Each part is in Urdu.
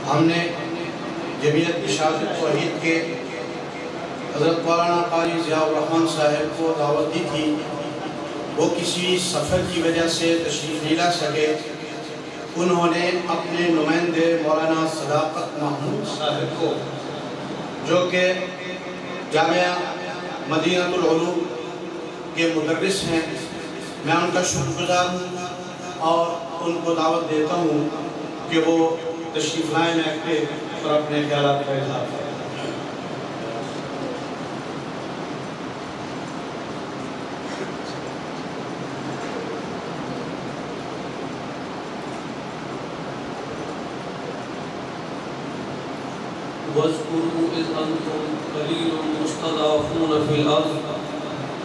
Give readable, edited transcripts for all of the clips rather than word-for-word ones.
ہم نے جمعیت اشاعت توحید کے حضرت مولانا قاری ضیاء الرحمن صاحب کو دعوت دی تھی، وہ کسی سفر کی وجہ سے تشریف نہیں لا سکے۔ انہوں نے اپنے نمائندے مولانا صداقت محمود صاحب کو، جو کہ جامعہ مدینہ العلوم کے مدرس ہیں، میں ان کا شکر گزار ہوں اور ان کو دعوت دیتا ہوں کہ وہ تشریف لائیں میں اور اپنے خیالات کا اظہار کریں۔ وَاذْكُرُوا إِذْ أَنْتُمْ قَلِيلٌ مُسْتَضْعَفُونَ فِي الْأَرْضِ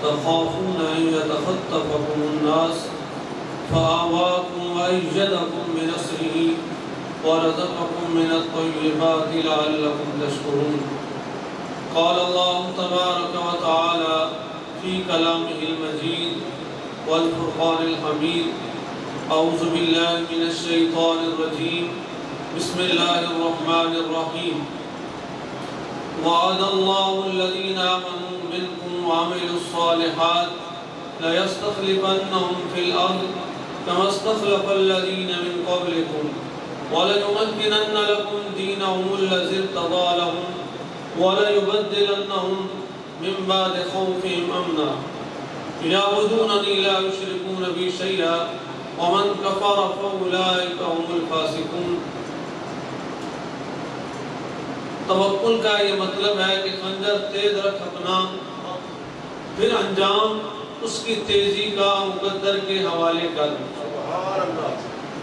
تَخَافُونَ أَنْ يَتَخَطَّفَكُمُ النَّاسُ فَآوَاكُمْ وَأَيَّدَكُمْ بِنَصْرِهِ وَرَزَقَكُمْ مِنَ الطَّيِّبَاتِ لَعَلَّكُمْ تَشْكُرُونَ قال الله تبارك وتعالى في كلامه المجيد والفرقان الحميد أعوذ بالله من الشيطان الرجيم بسم الله الرحمن الرحيم وعد الله الذين آمنوا منكم وعملوا الصالحات ليستخلفنهم في الأرض كما استخلف الذين من قبلكم وليمكنن لكم دينهم الذي ارتضى لهم وليبدلنهم من بعد خوفهم أمنا يعبدونني لا يشركون بي شيئا ومن كفر فأولئك هم الفاسقون۔ توکل کا یہ مطلب ہے کہ خنجر تیز رکھ اپنا، پھر انجام اس کی تیزی کا مقدر کے حوالے کر۔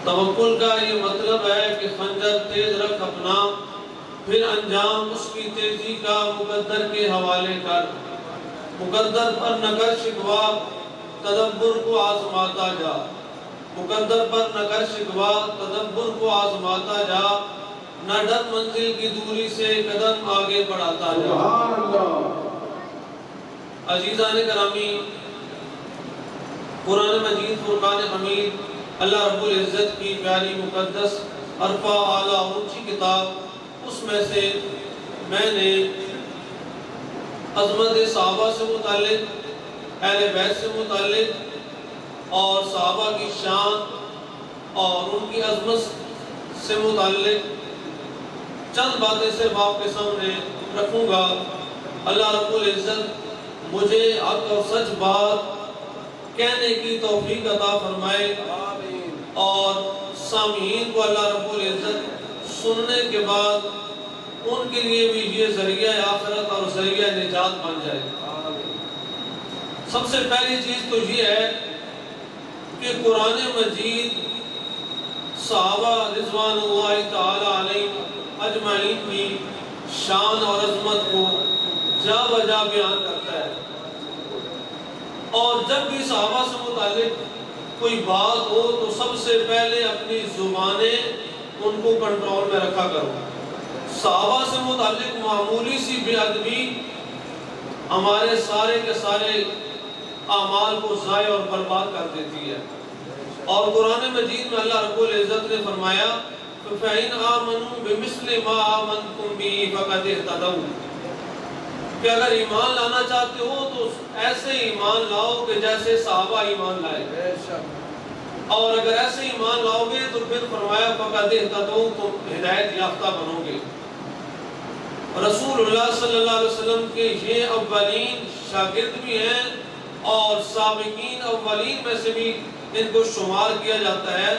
توکل کا یہ مطلب ہے کہ خنجر تیز رکھ اپنا، پھر انجام اس کی تیزی کا مقدر کے حوالے کر۔ مقدر پر نہ کر شکوہ، تدبر کو آزماتا جا۔ مقدر پر نہ کر شکوہ، تدبر کو آزماتا جا، نہ ڈر منزل کی دوری سے قدم آگے بڑھاتا جا۔ عزیزان گرامی، قرآن مجید فرقان حمید اللہ رب العزت کی پیاری مقدس عرفہ اعلیٰ اونچی کتاب، اس میں سے میں نے عظمت صحابہ سے متعلق، اہل بیت سے متعلق اور صحابہ کی شان اور ان کی عظمت سے متعلق چند باتیں صرف آپ کے سامنے رکھوں گا۔ اللہ رب العزت مجھے حق اور سچ بات کہنے کی توفیق عطا فرمائے اور سامعین کو اللہ رب العزت سننے کے بعد ان کے لیے بھی یہ ذریعہ آخرت اور ذریعہ نجات بن جائے۔ سب سے پہلی چیز تو یہ ہے کہ قرآن مجید صحابہ رضوان اللہ تعالی علیہ اجمعین کی شان اور عظمت کو جا بجا بیان کرتا ہے، اور جب بھی صحابہ سے متعلق کوئی بات ہو تو سب سے پہلے اپنی زبانیں ان کو کنٹرول میں رکھا کرو۔ صحابہ سے متعلق معمولی سی بے ادبی ہمارے سارے کے سارے اعمال کو ضائع اور برباد کر دیتی ہے۔ اور قرآن مجید میں اللہ رب العزت نے فرمایا فَإِنْ آمَنُوا بِمِثْلِ مَا آمَنْتُمْ بِهِ فَقَدِ اهْتَدَوْا، کہ اگر ایمان لانا چاہتے ہو تو ایسے ایمان لاؤ کہ جیسے صحابہ ایمان لائے، اور اگر ایسے ایمان لاؤ گے تو پھر فرمایا فَقَدِ اهْتَدَوْا، تم ہدایت یافتہ بنو گے۔ رسول اللہ صلی اللہ علیہ وسلم کے یہ اولین شاگرد بھی ہیں اور سابقین اولین میں سے بھی ان کو شمار کیا جاتا ہے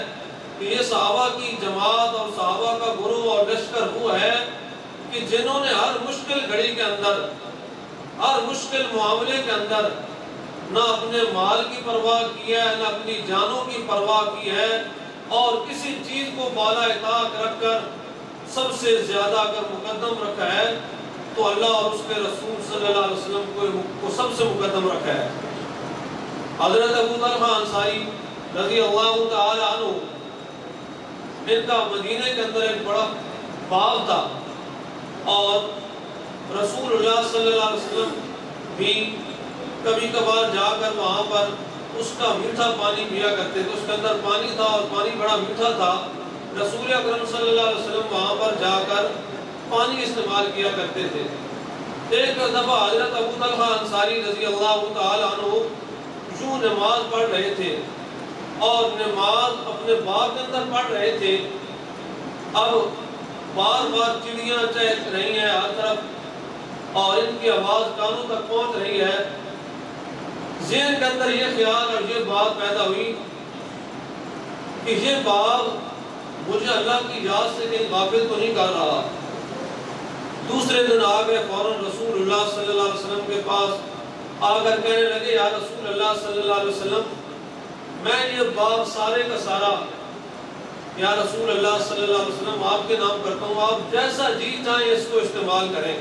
کہ یہ صحابہ کی جماعت اور صحابہ کا گروہ اور لشکر وہ ہے کہ جنہوں نے ہر مشکل گھڑی کے اندر، ہر مشکل معاملے کے اندر نہ اپنے مال کی پرواہ کی ہے، نہ اپنی جانوں کی پرواہ کی ہے، اور کسی چیز کو بالا طاق رکھ کر سب سے زیادہ اگر مقدم رکھا ہے تو اللہ اور اس کے رسول صلی اللہ علیہ وسلم کو سب سے مقدم رکھا ہے۔ حضرت ابو طلحہ انصاری رضی اللہ تعالی عنہ، ان کا مدینہ کے اندر ایک بڑا باغ تھا، اور رسول اللہ صلی اللہ علیہ وسلم بھی کبھی کبھار جا کر وہاں پر اس کا میٹھا پانی پیا کرتے تھے۔ اس کے اندر پانی تھا اور پانی بڑا میٹھا تھا۔ رسول اکرم صلی اللہ علیہ وسلم وہاں پر جا کر پانی استعمال کیا کرتے تھے۔ ایک دفعہ حضرت ابو طلحہ انصاری رضی اللہ تعالیٰ عنہ یوں نماز پڑھ رہے تھے اور نماز اپنے باغ کے اندر پڑھ رہے تھے۔ اب بار بار چڑیاں چہک رہی ہیں ہر طرف اور ان کی آواز کانوں تک پہنچ رہی ہے۔ ذہن کے اندر یہ خیال اور یہ بات پیدا ہوئی کہ یہ باغ مجھے اللہ کی یاد سے کہیں غافل تو نہیں کر رہا۔ دوسرے دن آ گئے فوراً رسول اللہ صلی اللہ علیہ وسلم کے پاس آ کر کہنے لگے یا رسول اللہ صلی اللہ علیہ وسلم میں یہ باغ سارے کا سارا یا رسول اللہ صلی اللہ علیہ وسلم آپ کے نام کرتا ہوں، آپ جیسا جی چاہیں اس کو استعمال کریں۔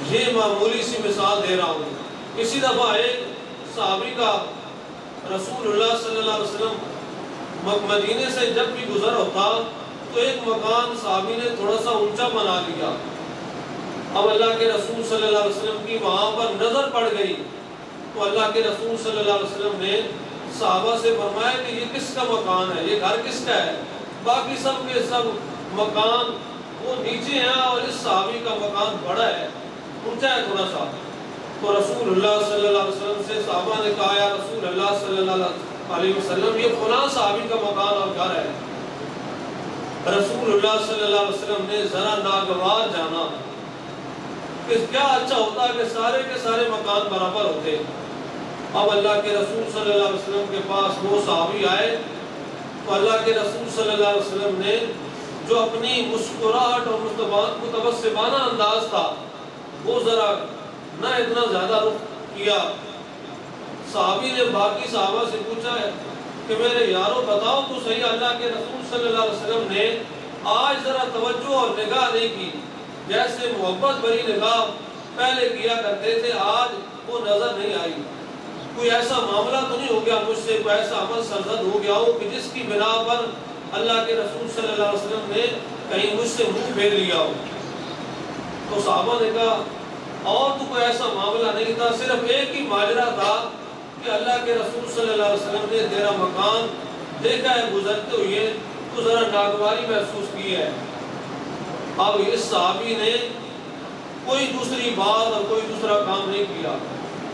یہ معمولی سی مثال دے رہا ہوں۔ اسی دفعہ ایک صحابی کا رسول اللہ صلی اللہ علیہ وسلم مدینے سے جب بھی گزر ہوتا تو ایک مکان صحابی نے تھوڑا سا اونچا بنا لیا۔ اب اللہ کے رسول صلی اللہ علیہ وسلم کی وہاں پر نظر پڑ گئی تو اللہ کے رسول صلی اللہ علیہ وسلم نے صحابہ سے فرمایا کہ یہ کس کا مکان ہے، یہ گھر کس کا ہے؟ باقی سب کے سب مکان وہ نیچے ہیں اور اس صحابی کا مکان بڑا ہے، اونچا ہے تھوڑا سا۔ تو رسول اللہ صلی اللہ علیہ وسلم سے صحابہ نے کہا یا رسول اللہ صلی اللہ علیہ وسلم یہ فلاں صحابی کا مکان اور گھر ہے۔ رسول اللہ صلی اللہ علیہ وسلم نے ذرا ناگوار جانا کہ کیا اچھا ہوتا کہ سارے کے سارے مکان برابر ہوتے۔ اب اللہ کے رسول صلی اللہ علیہ وسلم کے پاس وہ صحابی آئے تو اللہ کے رسول صلی اللہ علیہ وسلم نے جو اپنی مسکراہٹ اور متبسمانہ انداز تھا وہ ذرا نہ اتنا زیادہ رخ کیا۔ صحابی نے باقی صحابہ سے پوچھا ہے کہ میرے یارو بتاؤ تو صحیح، اللہ کے رسول صلی اللہ علیہ وسلم نے آج ذرا توجہ اور نگاہ نہیں کی، جیسے محبت بھری نگاہ پہلے کیا کرتے تھے آج وہ نظر نہیں آئی۔ کوئی ایسا معاملہ تو نہیں ہو گیا مجھ سے، کوئی ایسا عمل سرزد ہو گیا ہو کہ جس کی بنا پر اللہ کے رسول صلی اللہ علیہ وسلم نے کہیں مجھ سے منہ پھیر لیا ہو؟ تو صحابہ نے کہا اور تو کوئی ایسا معاملہ نہیں تھا، صرف ایک ہی ماجرا تھا کہ اللہ کے رسول صلی اللہ علیہ وسلم نے تیرا مکان دیکھا ہے گزرتے ہوئے تو ذرا ناگواری محسوس کی ہے۔ اب اس صحابی نے کوئی دوسری بات اور کوئی دوسرا کام نہیں کیا،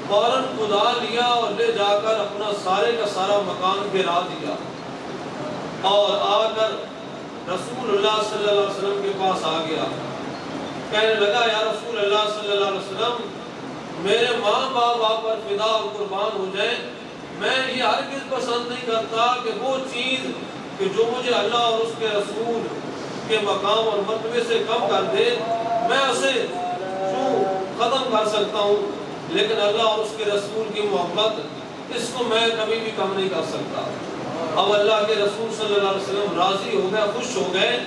فوراً خدا لیا اور لے جا کر اپنا سارے کا سارا مکان گرا دیا اور آ کر رسول اللہ صلی اللہ علیہ وسلم کے پاس آ گیا۔ کہنے لگا یا رسول اللہ صلی اللہ علیہ وسلم میرے ماں باپ آپ پر فدا اور قربان ہو جائیں، میں یہ ہرگز پسند نہیں کرتا کہ وہ چیز کہ جو مجھے اللہ اور اس کے رسول کے مقام اور مرتبے سے کم کر دے میں اسے ختم کر سکتا ہوں، لیکن اللہ اور اس کے رسول کی محبت اس کو میں کبھی بھی کم نہیں کر سکتا۔ اب اللہ کے رسول صلی اللہ علیہ وسلم راضی ہو گئے، خوش ہو گئے۔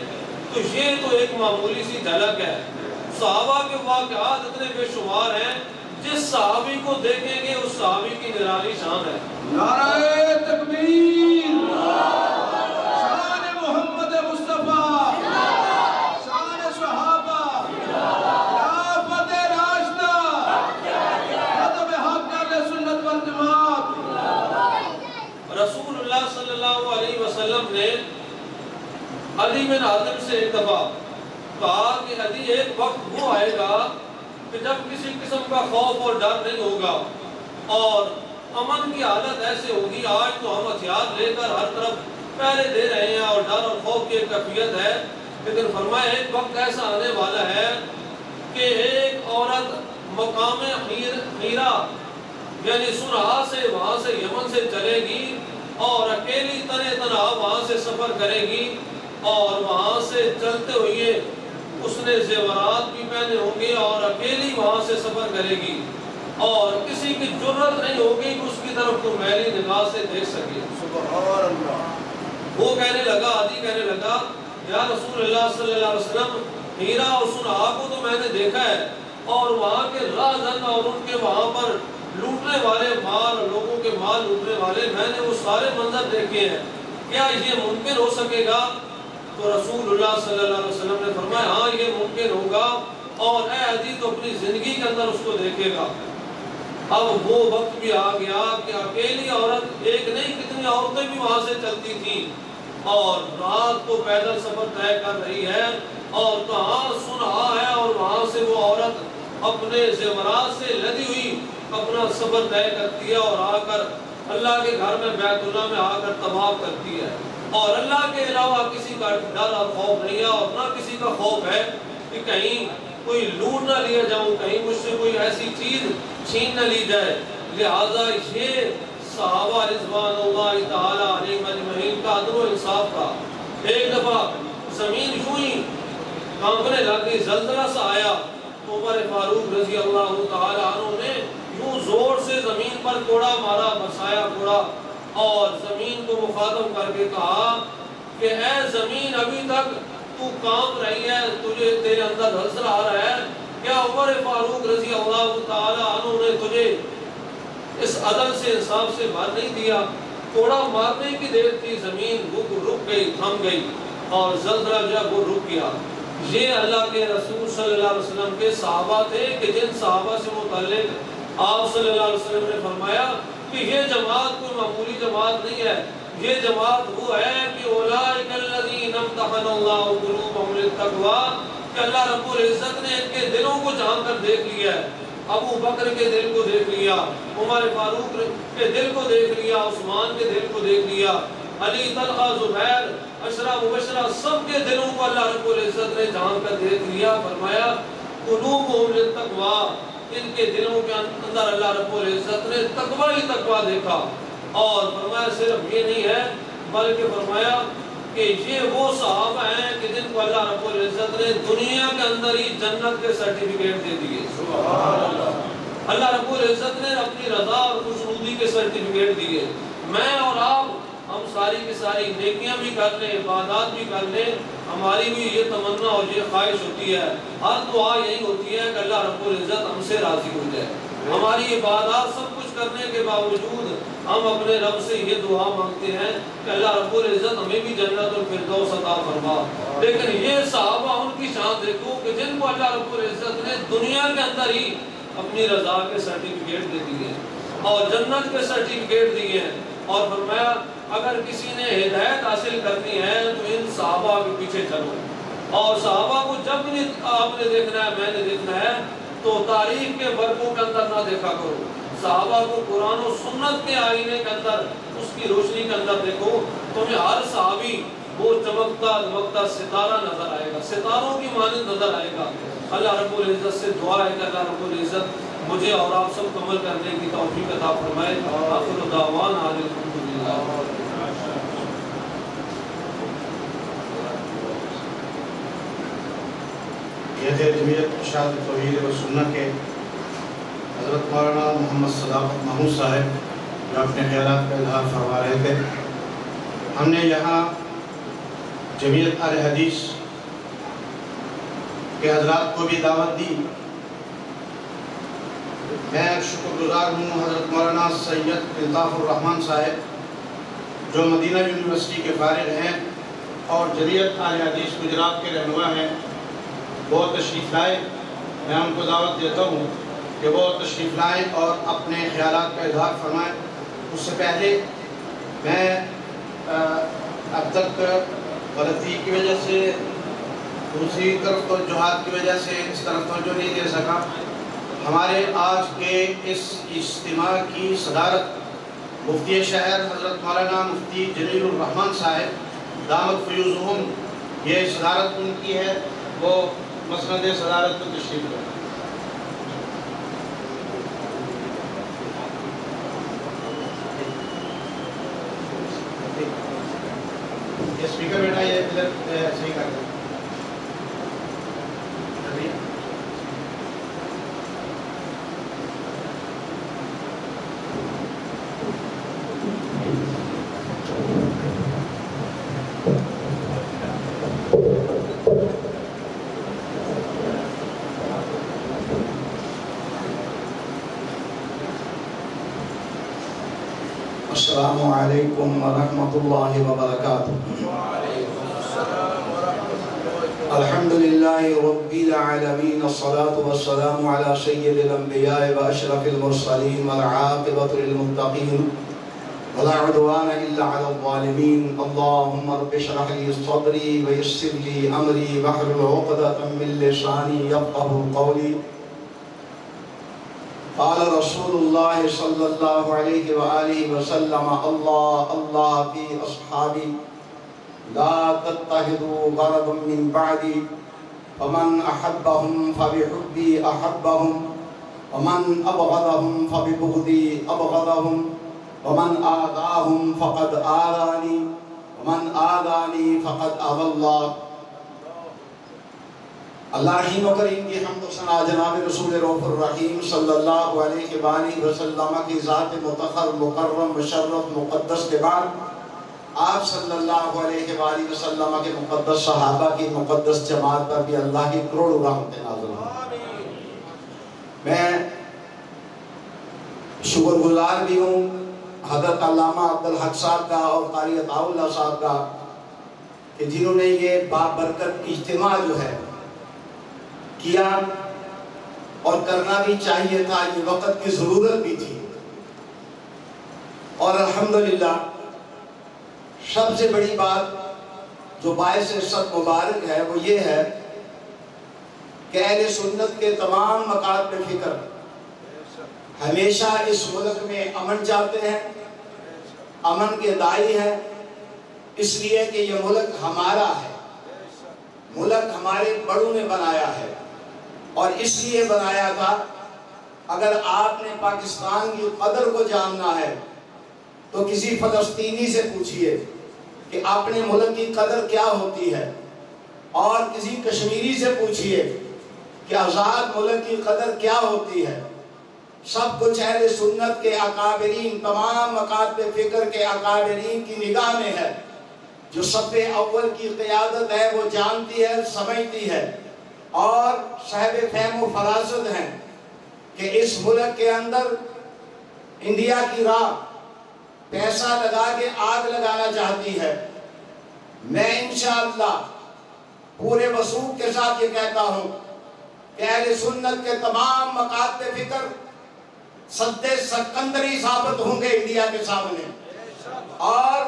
تو یہ تو ایک معمولی سی جھلک ہے، صحابہ کے واقعات اتنے بے شمار ہیں، جس صحابی کو دیکھیں گے اس صحابی کی نرالی شان ہے۔ نعرہ تکبیر، شان محمد مصطفیٰ، شان صحابہ، خلافت راشدہ، مذہب حق اہل سنت والجماعت۔ رسول اللہ صلی اللہ علیہ وسلم نے علی بن حاتم سے ایک دفعہ کہا کہ علی ایک وقت وہ آئے گا کہ جب کسی قسم کا خوف اور ڈر نہیں ہوگا اور امن کی حالت ایسے ہوگی۔ آج تو ہم ہتھیار لے کر ہر طرف پہرے دے رہے ہیں اور ڈر اور خوف کی ایک کیفیت ہے، لیکن فرمایا ایک وقت ایسا آنے والا ہے کہ ایک عورت مقام حیرا یعنی سنہا سے وہاں سے یمن سے چلے گی اور اکیلی تنہا وہاں سے سفر کرے گی اور وہاں سے چلتے ہوئے اس نے زیورات بھی پہنے ہوں گے اور اکیلی وہاں سے سفر کرے گی اور کسی کی جرت نہیں ہوگی کہ اس کی طرف کو میلی نگاہ سے دیکھ سکے۔ سبحان اللہ۔ وہ کہنے لگا، عدی کہنے لگا یا رسول اللہ صلی اللہ علیہ وسلم ہیرا اور سنہا کو تو میں نے دیکھا ہے اور وہاں کے راہزن اور ان کے وہاں پر لوٹنے والے مال اور لوگوں کے مال لوٹنے والے میں نے وہ سارے منظر دیکھے ہیں، کیا یہ ممکن ہو سکے گا؟ تو رسول اللہ صلی اللہ علیہ وسلم نے فرمایا ہاں یہ ممکن ہوگا اور اے عزیز تو اپنی زندگی کے اندر اس کو دیکھے گا۔ اب وہ وقت بھی آ گیا کہ اکیلی عورت ایک نہیں کتنی عورتیں بھی وہاں سے چلتی تھیں اور رات کو پیدل سفر طے کر رہی ہے، اور کہاں سنہا ہے، اور وہاں سے وہ عورت اپنے زیورات سے لدی ہوئی اپنا سفر طے کرتی ہے، اور آ کر اللہ کے گھر میں بیت اللہ میں آ کر طواف کرتی ہے، اور اللہ کے علاوہ کسی کا ڈر اور خوف نہیں ہے، اور نہ کسی کا خوف ہے کہ کہیں کوئی لوٹ نہ لیا جاؤں، کہیں مجھ سے کوئی ایسی چیز چھین نہ لی جائے۔ لہذا یہ صحابہ رضوان اللہ تعالی علیہم اجمعین کا عدل و انصاف کا۔ ایک دفعہ زمین یوں ہی کانپنے لگی، زلزلہ سا آیا، عمر فاروق رضی اللہ تعالی عنہ نے یوں زور سے زمین پر کوڑا مارا، برسایا کوڑا، اور زمین کو مخاطب کر کے کہا کہ اے زمین، ابھی تک تو کانپ رہی ہے، تجھے تیرے اندر زلزلہ آ رہا ہے، کیا عمر فاروق رضی اللہ تعالی عنہ نے تجھے اس عدل سے انصاف سے مار نہیں دیا؟ کوڑا مارنے کی دیر تھی، زمین رک گئی، تھم گئی، اور زلزلہ جب وہ رک گیا۔ یہ اللہ کے رسول صلی اللہ علیہ وسلم کے صحابہ تھے کہ جن صحابہ سے متعلق آپ صلی اللہ علیہ وسلم نے فرمایا کہ یہ جماعت کوئی معمولی جماعت نہیں ہے، یہ جماعت وہ ہے کہ اولئک الذین امتحن اللہ قلوبہم للتقوی، کہ اللہ رب العزت نے ان کے دلوں کو جان کر دیکھ لیا ہے۔ ابو بکر کے دل کو دیکھ لیا، عمر فاروق کے دل کو دیکھ لیا، عثمان کے دل کو دیکھ لیا، علی، طلحہ، زبیر، عشرہ مبشرہ، سب کے دلوں کو اللہ رب العزت نے جان کر دیکھ لیا۔ فرمایا قلوبہم للتقوی، ان کے دلوں کے اندر اللہ رب العزت نے تقوی ہی تقوی دیکھا۔ اور فرمایا صرف یہ نہیں ہے، بلکہ فرمایا کہ یہ وہ صحابہ ہیں کہ جن کو اللہ رب العزت نے دنیا کے اندر ہی جنت کے سرٹیفکیٹ دے دیے۔ اللہ رب العزت نے اپنی رضا اور خوشنودی کے سرٹیفکیٹ دیے۔ میں اور آپ، ہم ساری کی ساری نیکیاں بھی کر لیں، عبادات بھی کر لیں، ہماری بھی یہ تمنا اور یہ خواہش ہوتی ہے، ہر دعا یہی ہوتی ہے کہ اللہ رب العزت ہم سے راضی ہو جائے۔ ہماری عبادات سب کچھ کرنے کے باوجود ہم اپنے رب سے یہ دعا مانگتے ہیں کہ اللہ رب العزت ہمیں بھی جنت الفردوس عطا فرما۔ لیکن یہ صحابہ، ان کی شان دیکھو کہ جن کو اللہ رب العزت نے دنیا کے اندر ہی اپنی رضا کے سرٹیفکیٹ دے دیے اور جنت کے سرٹیفکیٹ دیے ہیں، اور فرمایا اگر کسی نے ہدایت حاصل کرنی ہے تو ان صحابہ کے پیچھے چلو۔ اور صحابہ کو جب بھی آپ نے دیکھنا ہے، میں نے دیکھنا ہے، تو تاریخ کے ورقوں کے اندر نہ دیکھا کرو، صحابہ کو قرآن و سنت کے آئینے کے اندر، اس کی روشنی کے اندر دیکھو، تمہیں ہر صحابی وہ چمکتا دمکتا ستارہ نظر آئے گا، ستاروں کی مانند نظر آئے گا۔ اللہ رب العزت سے دعا ہے کہ اللہ رب العزت مجھے اور آپ سب کو عمل کرنے کی توفیق عطا فرمائے۔ آخر دعوانا الحمدللہ۔ یہ تھے جمعیت ارشاد توحید و سنت کے حضرت مولانا محمد صداقت محمود صاحب، جو اپنے خیالات کا اظہار فرما رہے تھے۔ ہم نے یہاں جمعیت اہل حدیث کے حضرات کو بھی دعوت دی۔ میں شکر گزار ہوں حضرت مولانا سید الطاف الرحمن صاحب، جو مدینہ یونیورسٹی کے فارغ ہیں اور جمعیت اہل حدیث گجرات کے رہنما ہیں، وہ تشریف لائے۔ میں ان کو دعوت دیتا ہوں کہ وہ تشریف لائیں اور اپنے خیالات کا اظہار فرمائیں۔ اس سے پہلے میں اب تک غلطی کی وجہ سے، دوسری طرف توجہات کی وجہ سے اس طرف توجہ نہیں دے سکا۔ ہمارے آج کے اس اجتماع کی صدارت مفتی شہر حضرت مولانا مفتی جلیل الرحمن صاحب دامت فیوزہم، یہ صدارت ان کی ہے، وہ مسند صدارت کو تشریف لائیں۔ یہ اسپیکر بیٹا یہ ادھر صحیح کر دیں۔ السلام علیکم ورحمۃ اللہ وبرکاتہ۔ الحمدللہ رب العالمین، الصلاة والسلام علی سید الانبیاء و اشرف المرسلین والعاقبۃ للمتقین ولا عدوان إلا على الظالمين. اللهم رب اشرح لي صدري ويسر لي أمري واحلل عقدة من لساني يفقهوا قولي. قال رسول الله صلى الله عليه وآله وسلم: الله الله في أصحابي لا تتخذوا غرضا من بعدي فمن أحبهم فبحبي أحبهم ومن أبغضهم فببغضي أبغضهم ومن آذاهم فقد آذاني ومن آذاني فقد آذى الله. اللہ رحیم و کریم کی حمد و ثنا جناب رسول رؤوف الرحیم صلی اللہ علیہ وآلہ وسلم کی ذات مطہر مکرم مشرف مقدس کے بعد آپ صلی اللہ علیہ وآلہ وسلم کے مقدس صحابہ کی مقدس جماعت پر بھی اللہ کی کروڑوں رحمتیں نازل ہوں. میں شکر گزار بھی ہوں حضرت علامہ عبدالحق صاحب کا اور قاری عطاء اللہ صاحب کا کہ جنہوں نے یہ بابرکت اجتماع جو ہے کیا اور کرنا بھی چاہیے تھا. یہ وقت کی ضرورت بھی تھی اور الحمدللہ سب سے بڑی بات جو باعث سب مبارک ہے وہ یہ ہے کہ اہل سنت کے تمام مقاصد فکر ہمیشہ اس ملک میں امن چاہتے ہیں, امن کے داعی ہیں, اس لیے کہ یہ ملک ہمارا ہے, ملک ہمارے بڑوں نے بنایا ہے. اور اس لیے بنایا تھا اگر آپ نے پاکستان کی قدر کو جاننا ہے تو کسی فلسطینی سے پوچھئے کہ اپنے ملک کی قدر کیا ہوتی ہے, اور کسی کشمیری سے پوچھئے کہ آزاد ملک کی قدر کیا ہوتی ہے. سب کچھ اہل سنت کے اکابرین, تمام مکاتب فکر کے اکابرین کی نگاہ میں ہے. جو صف اول کی قیادت ہے وہ جانتی ہے, سمجھتی ہے اور صاحب فہم و فراست ہیں کہ اس ملک کے اندر انڈیا کی راہ پیسہ لگا کے آگ لگانا چاہتی ہے. میں انشاءاللہ پورے وثوق کے ساتھ یہ کہتا ہوں کہ اہل سنت کے تمام مکاتب فکر سد سکندری ثابت ہوں گے انڈیا کے سامنے, اور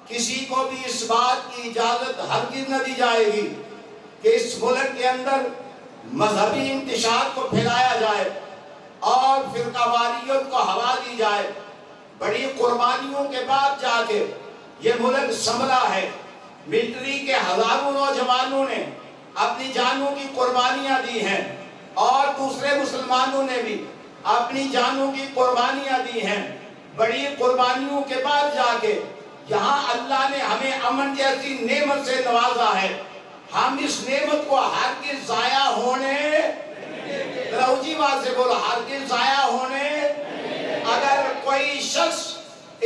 کسی کو بھی اس بات کی اجازت ہرگز نہ دی جائے گی کہ اس ملک کے اندر مذہبی انتشار کو پھیلایا جائے اور فرقہ واریت کو ہوا دی جائے. بڑی قربانیوں کے بعد جا کے یہ ملک سنبھلا ہے. ملٹری کے ہزاروں نوجوانوں نے اپنی جانوں کی قربانیاں دی ہیں اور دوسرے مسلمانوں نے بھی اپنی جانوں کی قربانیاں دی ہیں. بڑی قربانیوں کے بعد جا کے یہاں اللہ نے ہمیں امن جیسی نعمت سے نوازا ہے. ہم اس نعمت کو ہرگز ضائع ہونے, روجی بات سے بولو, ہرگز ضائع ہونے. اگر کوئی شخص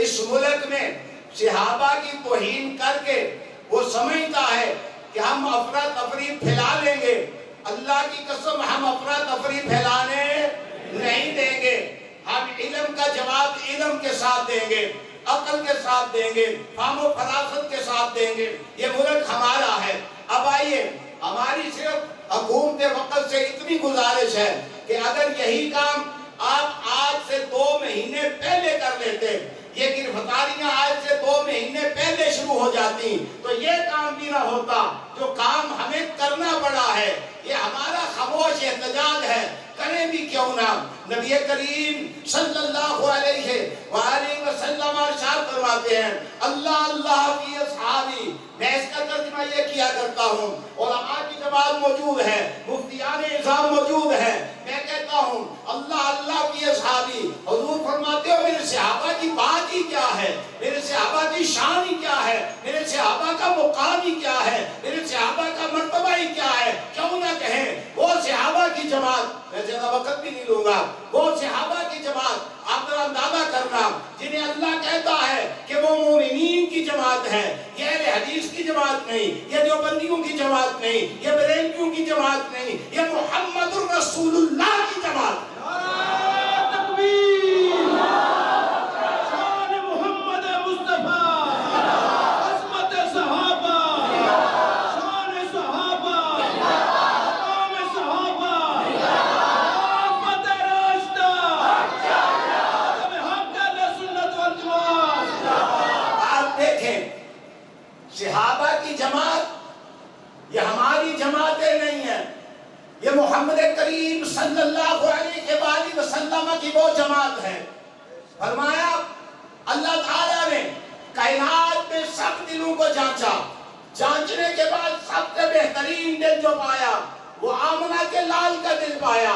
اس ملک میں صحابہ کی توہین کر کے وہ سمجھتا ہے کہ ہم افراتفری پھیلا لیں گے, اللہ کی قسم ہم افراتفری پھیلانے نہیں دیں گے. ہم علم کا جواب علم کے ساتھ دیں گے, عقل کے ساتھ دیں گے, فہم و فراست کے ساتھ دیں گے. یہ ملک ہمارا ہے. اب آئیے, ہماری صرف حکومت وقت سے اتنی گزارش ہے کہ اگر یہی کام آپ آج سے 2 مہینے پہلے کر لیتے, یہ گرفتاریاں آج سے 2 مہینے پہلے شروع ہو جاتی تو یہ کام بھی نہ ہوتا جو کام ہمیں کرنا پڑا ہے. یہ ہمارا خاموش احتجاج ہے, کریں بھی کیوں نہ. نبی کریم صلی اللہ علیہ وآلہ وسلم ارشاد فرماتے ہیں, اللہ اللہ کی اصحابی. میں اس کا ترجمہ یہ کیا کرتا ہوں, علماء کی جماعت موجود ہے, مفتیان اعظام موجود ہے, میں کہتا ہوں اللہ اللہ کی اصحابی. حضور فرماتے ہو میرے صحابہ کی بات ہی کیا ہے, میرے صحابہ کی شان ہی کیا ہے, میرے صحابہ کا مقام ہی کیا ہے, میرے صحابہ کا مرتبہ ہی کیا ہے. کیوں نہ کہیں وہ صحابہ کی جماعت, میں زیادہ وقت بھی نہیں لوں گا, وہ صحابہ کی جماعت آپ ذرا اندازہ کرنا جنہیں اللہ کہتا ہے کہ وہ مومنین کی جماعت ہے. یہ اہل حدیث کی جماعت نہیں, یہ دیوبندیوں کی جماعت نہیں, یہ بریلویوں کی جماعت نہیں, یہ محمد الرسول اللہ کی جماعت. تکبیر, شان محمد مصطفیٰ, عظمت صحابہ, شان صحابہ, مقام صحابہ, آفت راشدہ, حق اہل سنت والجماعت. جماعتیں نہیں ہیں، یہ محمد کریم صلی اللہ علیہ وآلہ وسلم کی وہ جماعت ہے۔ فرمایا اللہ تعالیٰ نے کائنات میں سب دلوں کو جانچا، جانچنے کے بعد سب سے بہترین دل جو پایا وہ آمنہ کے لال کا دل پایا۔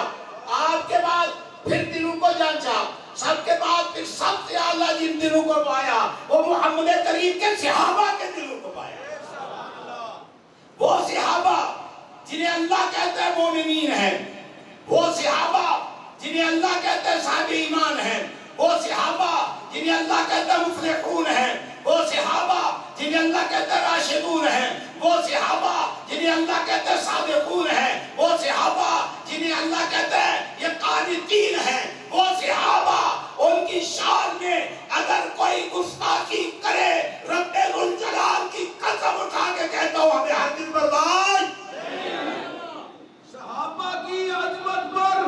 آپ کے بعد پھر دلوں کو جانچا، سب کے بعد پھر سب سے اعلیٰ جن دلوں کو پایا وہ محمد کریم کے صحابہ کے دلوں کو پایا۔ وہ صحابہ جنہیں اللہ کہتا ہے مومنین ہیں، وہ صحابہ جنہیں اللہ کہتا ہے صاحب ایمان ہیں، وہ صحابہ جنہیں اللہ کہتا ہے مفلحون ہیں، وہ صحابہ جنہیں اللہ کہتا ہے راشدون ہیں، وہ صحابہ جنہیں اللہ کہتا ہے صادقون ہیں، وہ صحابہ جنہیں اللہ کہتا ہے یہ قانتین ہیں، وہ صحابہ ان کی شان میں اگر کوئی گستاخی کرے رب ذوالجلال کی قسم اٹھا کے کہتا ہوں ہمیں ہرگز برداشت۔ صحابہ کی عظمت پر،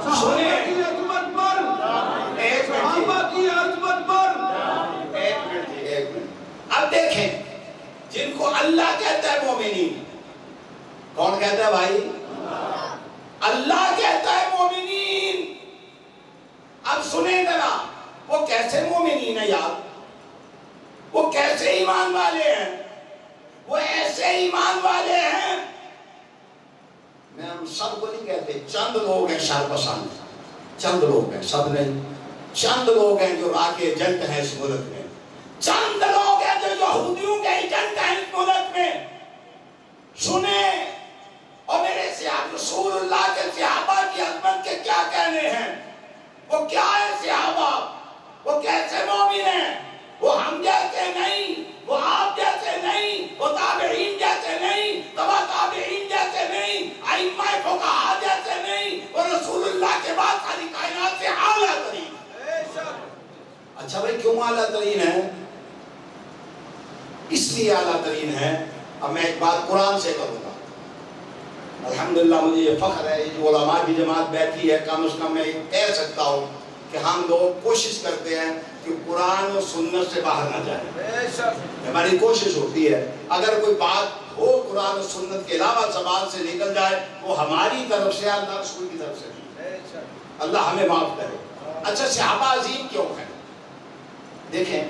سنیں، صحابہ کی عظمت پر، صحابہ کی عظمت پر۔ ایک منٹ اب دیکھیں، جن کو اللہ کہتا ہے مومنین، کون کہتا ہے بھائی؟ اللہ کہتا ہے مومنین۔ اب سنیں ذرا، وہ کیسے مومنین ہیں یار؟ وہ کیسے ایمان والے ہیں؟ وہ ایسے ایمان والے ہیں، میں ہم سب کو نہیں کہتے، چند لوگ ہیں شر پسند، چند لوگ ہیں، سب نہیں، چند لوگ ہیں جو راہ کے ایجنٹ ہیں اس ملک میں، چند لوگ ہیں جو یہودیوں کے ایجنٹ ہیں اس ملک میں۔ سنیں، اور میرے صحابہ رسول اللہ کے صحابہ کی عظمت کے کیا کہنے ہیں؟ وہ کیا ہے صحابہ؟ وہ کیسے مومن ہیں؟ وہ ہم جیسے نہیں، وہ آپ جیسے نہیں، وہ تابعین جیسے نہیں، تبع تابعین جیسے نہیں، ائمہ فقہا جیسے نہیں، وہ رسول اللہ کے بعد ساری کائنات سے اعلیٰ ترین۔ اچھا بھائی کیوں اعلیٰ ترین ہے؟ اس لیے اعلیٰ ترین ہے، اب میں ایک بات قرآن سے کروں گا۔ الحمدللہ مجھے یہ فخر ہے، یہ جو علماء کی جماعت بیٹھی ہے، کم از کم میں کہہ سکتا ہوں کہ ہم لوگ کوشش کرتے ہیں کہ قرآن و سنت سے باہر نہ جائیں۔ ہماری کوشش ہوتی ہے اگر کوئی بات ہو قرآن و سنت کے علاوہ زبان سے نکل جائے وہ ہماری طرف سے، اللہ رسول کی طرف سے نہیں، اللہ ہمیں معاف کرے۔ اچھا صحابہ عظیم کیوں ہیں؟ دیکھیں،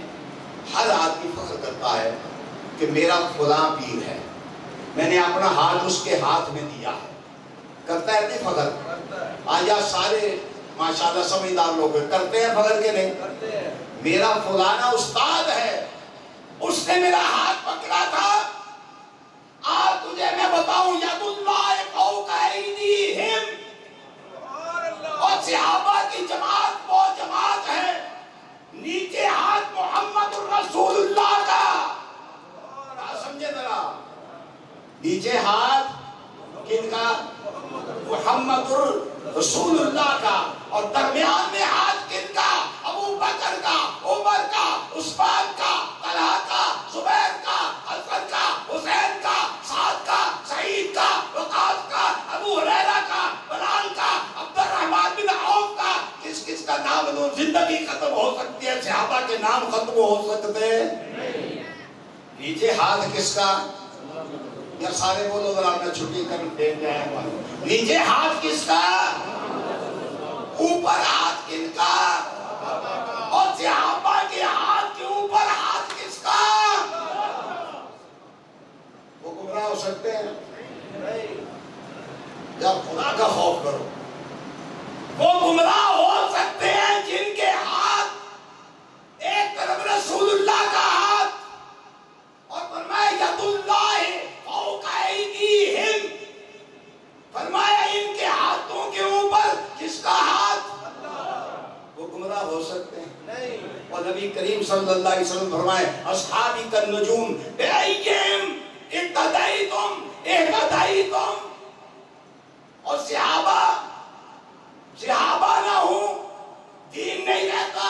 ہر آدمی فخر کرتا ہے کہ میرا فلاں پیر ہے، میں نے اپنا ہاتھ اس کے ہاتھ میں دیا ہے، کرتا ہے نہیں فخر؟ آج سارے ماشاءاللہ سمجھدار لوگ کرتے ہیں فخر کے نہیں؟ میرا فلانا استاد ہے، اس نے میرا ہاتھ پکڑا تھا۔ آج تجھے میں بتاؤں ید اللہ فوق ایدیہم، اور صحابہ کی جماعت وہ جماعت ہے نیچے ہاتھ محمد الرسول اللہ کا، سمجھے ذرا، نیچے ہاتھ کن کا؟ محمد الرسول اللہ کا، اور درمیان میں ہاتھ کن کا؟ ابو بکر کا، عمر کا، عثمان کا، طلحہ کا، زبیر کا، حسن کا، حسین کا، سعد کا، سعید کا، وقاص کا، ابو ہریرہ کا، بلال کا، عبد الرحمن بن عوف کا۔ کس کس کا نام لوں؟ زندگی ختم ہو سکتی ہے، صحابہ کے نام ختم ہو سکتے ہیں؟ نیچے ہاتھ کس کا؟ یا سارے بولو ذرا، میں چھٹی کر دے جائے۔ نیچے ہاتھ کس کا؟ اوپر ہاتھ کن کا؟ اور صحابہ کے ہاتھ کے اوپر ہاتھ کس کا؟ وہ گمراہ ہو سکتے ہیں؟ یا خدا کا خوف کرو، وہ گمراہ ہو سکتے ہیں جن کے ہاتھ ایک طرف رسول اللہ کا ہاتھ، اور فرمایا ید اللہ فوق ایدیہم، فرمایا ان کے ہاتھوں کے اوپر کس کا ہاتھ؟ وہ گمراہ ہو سکتے ہیں؟ اور نبی کریم صلی اللہ علیہ وسلم فرمائے اصحابی کالنجوم بأیہم اقتدیتم اہتدیتم، اور صحابہ نہ ہوں دین نہیں رہتا۔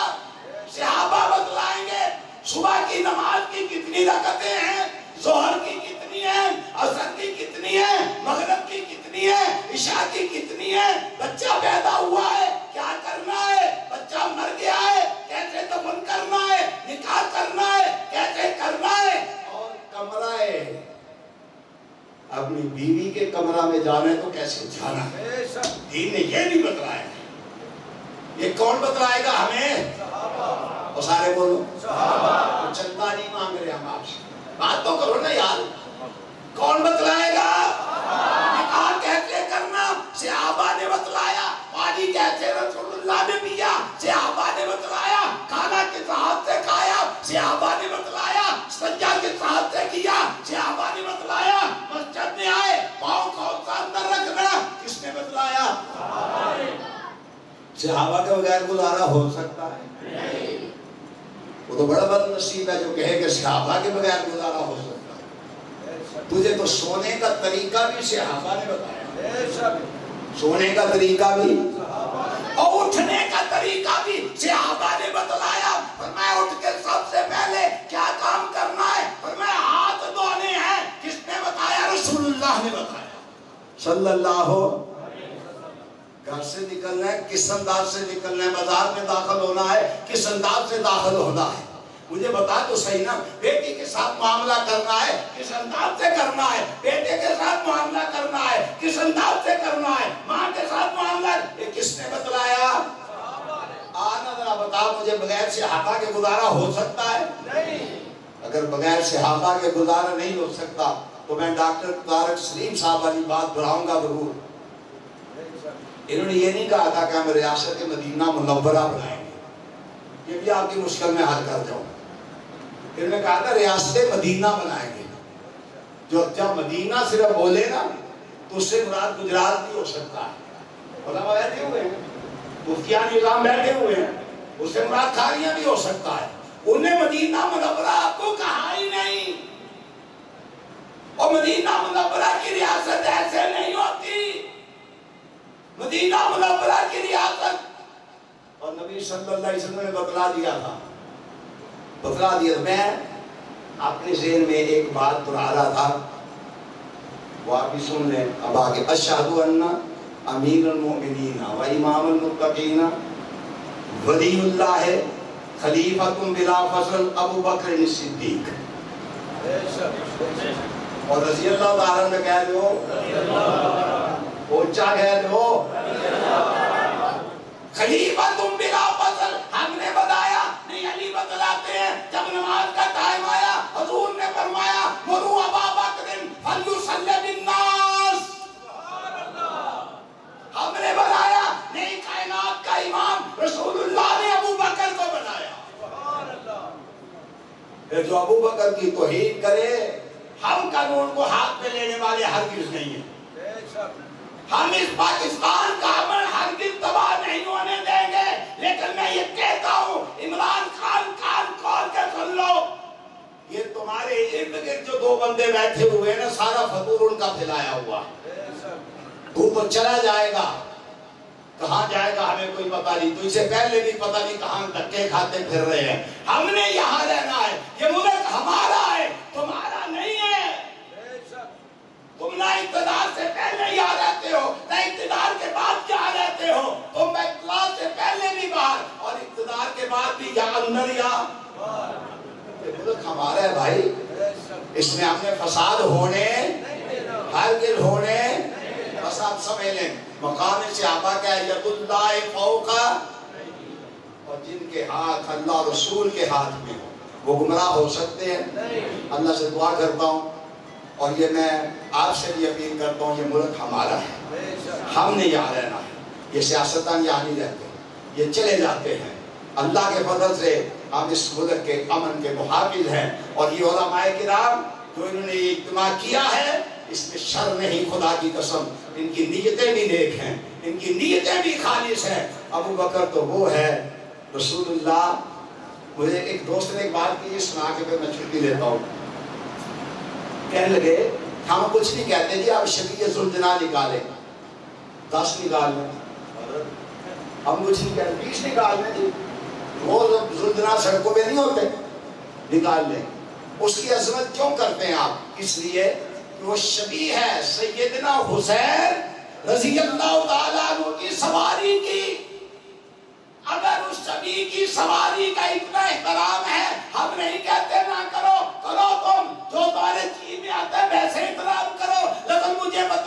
صحابہ بتلائیں گے صبح کی نماز کی کتنی رکعتیں ہیں، ظہر کی کتنی ہیں، عصر کی کتنی ہیں، مغرب کی کتنی ہیں، عشاء کی کتنی ہیں، بچہ پیدا ہوا ہے کیا کرنا ہے، بچہ مر گیا ہے کیسے دفن کرنا ہے، نکاح کرنا ہے کیسے کرنا ہے، اور کمرہ اپنی بیوی کے کمرہ میں جانا ہے تو کیسے جانا ہے؟ دین نے یہ نہیں بتلایا. یہ کون بتلائے گا ہمیں؟ اور سارے بولو چندہ نہیں مانگ رہے ہم آپ سے, بات تو کرو نا یار. کون بتلائے گا؟ نکاح کیسے کرنا صحابہ نے بتلایا, پانی کیسے رسول اللہ نے پیا صحابہ نے بتلایا, کھانا کس ہاتھ سے کھایا صحابہ نے بتلایا, سجدہ کس ہاتھ سے کیا صحابہ نے بتلایا, مسجد میں آئے پاؤں کون سا اندر رکھنا کس نے بتلایا؟ صحابہ کے بغیر گزارا ہو سکتا ہے؟ وہ تو بڑا بد نصیب ہے جو کہے کہ صحابہ کے بغیر گزارا ہو سکتا ہے. تجھے تو سونے کا طریقہ بھی صحابہ نے بتایا, سونے کا طریقہ بھی اور اٹھنے کا طریقہ بھی صحابہ نے بتلایا. فرمایا اٹھ کے سب سے پہلے کیا کام کرنا ہے؟ فرمایا ہاتھ دھونے ہیں. کس نے بتایا؟ رسول اللہ نے بتایا صلی اللہ. گھر سے نکلنا ہے کس انداز سے نکلنا ہے, بازار میں داخل ہونا ہے کس انداز سے داخل ہونا ہے, مجھے بتا تو صحیح نا. بیٹی کے ساتھ معاملہ کرنا ہے کس انداز سے کرنا ہے, بیٹے کے ساتھ معاملہ کرنا ہے کس انداز سے کرنا ہے, ماں کے ساتھ معاملہ, یہ کس نے بتلایا؟ آنا ذرا بتا مجھے, بغیر صحابہ کے گزارا ہو سکتا ہے؟ نہیں. اگر بغیر صحابہ کے گزارا نہیں ہو سکتا تو میں ڈاکٹر طارق سلیم صاحب والی بات دہراؤں گا ضرور. انہوں نے یہ نہیں کہا تھا کہ ہم ریاست مدینہ منورہ بنائیں گے, یہ بھی آپ کی مشکل میں حل کر جاؤں. انہوں نے کہا تھا ریاست مدینہ بنائیں گے. جو جب مدینہ صرف بولے نا تو اس سے مراد گجرات بھی ہو سکتا ہے. علماء بیٹھے ہوئے ہیں, مفتیان نظام بیٹھے ہوئے ہیں, اس سے مراد کھاریاں بھی ہو سکتا ہے. انہیں مدینہ منورہ آپ کو کہا ہی نہیں, اور مدینہ منورہ کی ریاست ایسے نہیں ہوتی. مدینہ منورہ کی ریاست, اور نبی صلی اللہ علیہ وسلم نے بتلا دیا تھا. میں اپنے ذہن میں ایک بات دہرا رہا تھا, وہ آپ بھی سن لیں. اب آگے اشہد ان امیر المؤمنین و امام المتقین ولی اللہ خلیفۃ بلا فصل ابو بکر الصدیق, اور رضی اللہ تعالیٰ نے کہہ دو, اونچا کہہ دو, خلیفۃ بلا فصل. ہم نے بتایا نہیں, علی بتلاتے ہیں جب نماز کا ٹائم آیا حضور نے فرمایا مروا ابا بکر فلیصلی بالناس. ہم نے بتایا نہیں, کائنات کا امام رسول اللہ نے ابو بکر کو بنایا. جو ابو بکر کی توہین کرے, ہم قانون کو ہاتھ میں لینے والے ہرگز نہیں ہیں. ہم اس پاکستان کا امن ہرگز تباہ نہیں ہونے دیں گے. لیکن میں یہ کہتا ہوں, عمران خان کھول کے سن لو, یہ تمہارے ارد گرد جو دو بندے بیٹھے ہوئے ہیں نا, سارا فطور ان کا پھیلایا ہوا. تو چلا جائے گا, کہاں جائے گا ہمیں کوئی پتہ نہیں, تو اسے پہلے بھی پتہ نہیں کہاں دھکے کھاتے پھر رہے ہیں. ہم نے یہاں رہنا ہے, یہ ملک ہمارا ہے, تمہارا نہیں ہے. تم نہ اقتدار سے پہلے یہاں رہتے ہو نہ اقتدار کے بعد یہاں رہتے ہو. تم اقتدار سے پہلے بھی باہر اور اقتدار کے بعد بھی یہاں اندر یا یہ ملک ہمارا ہے بھائی. اس میں ہم نے فساد ہونے ہرگز ہونے. بس آپ سمجھ لیں مقام صحابہ کا ید اللہ فوق, اور جن کے ہاتھ اللہ رسول کے ہاتھ میں وہ گمراہ ہو سکتے ہیں. اللہ سے دعا کرتا ہوں اور یہ میں آپ سے بھی اپیل کرتا ہوں, یہ ملک ہمارا ہے, ہم نے یہاں رہنا ہے. یہ سیاستدان یہاں نہیں رہتے, یہ چلے جاتے ہیں. اللہ کے فضل سے ہم اس ملک کے امن کے محافظ ہیں. اور یہ علماء کرام جو انہوں نے یہ اجتماع کیا ہے, اس میں شر نہیں, خدا کی قسم ان کی نیتیں بھی نیک ہیں, ان کی نیتیں بھی خالص ہیں. ابو بکر تو وہ ہے رسول اللہ. مجھے ایک دوست نے ایک بات کی, سنا کے پھر میں چھٹی لیتا ہوں. کہنے لگے ہم کچھ نہیں کہتے جی, آپ شفیع ذوالجلال نکالیں, 10 نکال لیں. ہم کچھ نہیں کہتے, 20 نکال لیں جی, وہ ذوالجلال سڑکوں پہ نہیں ہوتے, نکال لیں. اس کی عظمت کیوں کرتے ہیں آپ؟ اس لیے کہ وہ شبیہ ہے سیدنا حسین رضی اللہ تعالیٰ عنہ کی سواری کی. اگر اس شبیہ کی سواری کا اتنا احترام ہے, ہم نہیں کہتے نہ کرو, کرو تم جو تمہارے جی میں آتا ہے ویسے احترام کرو,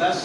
10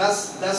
10-10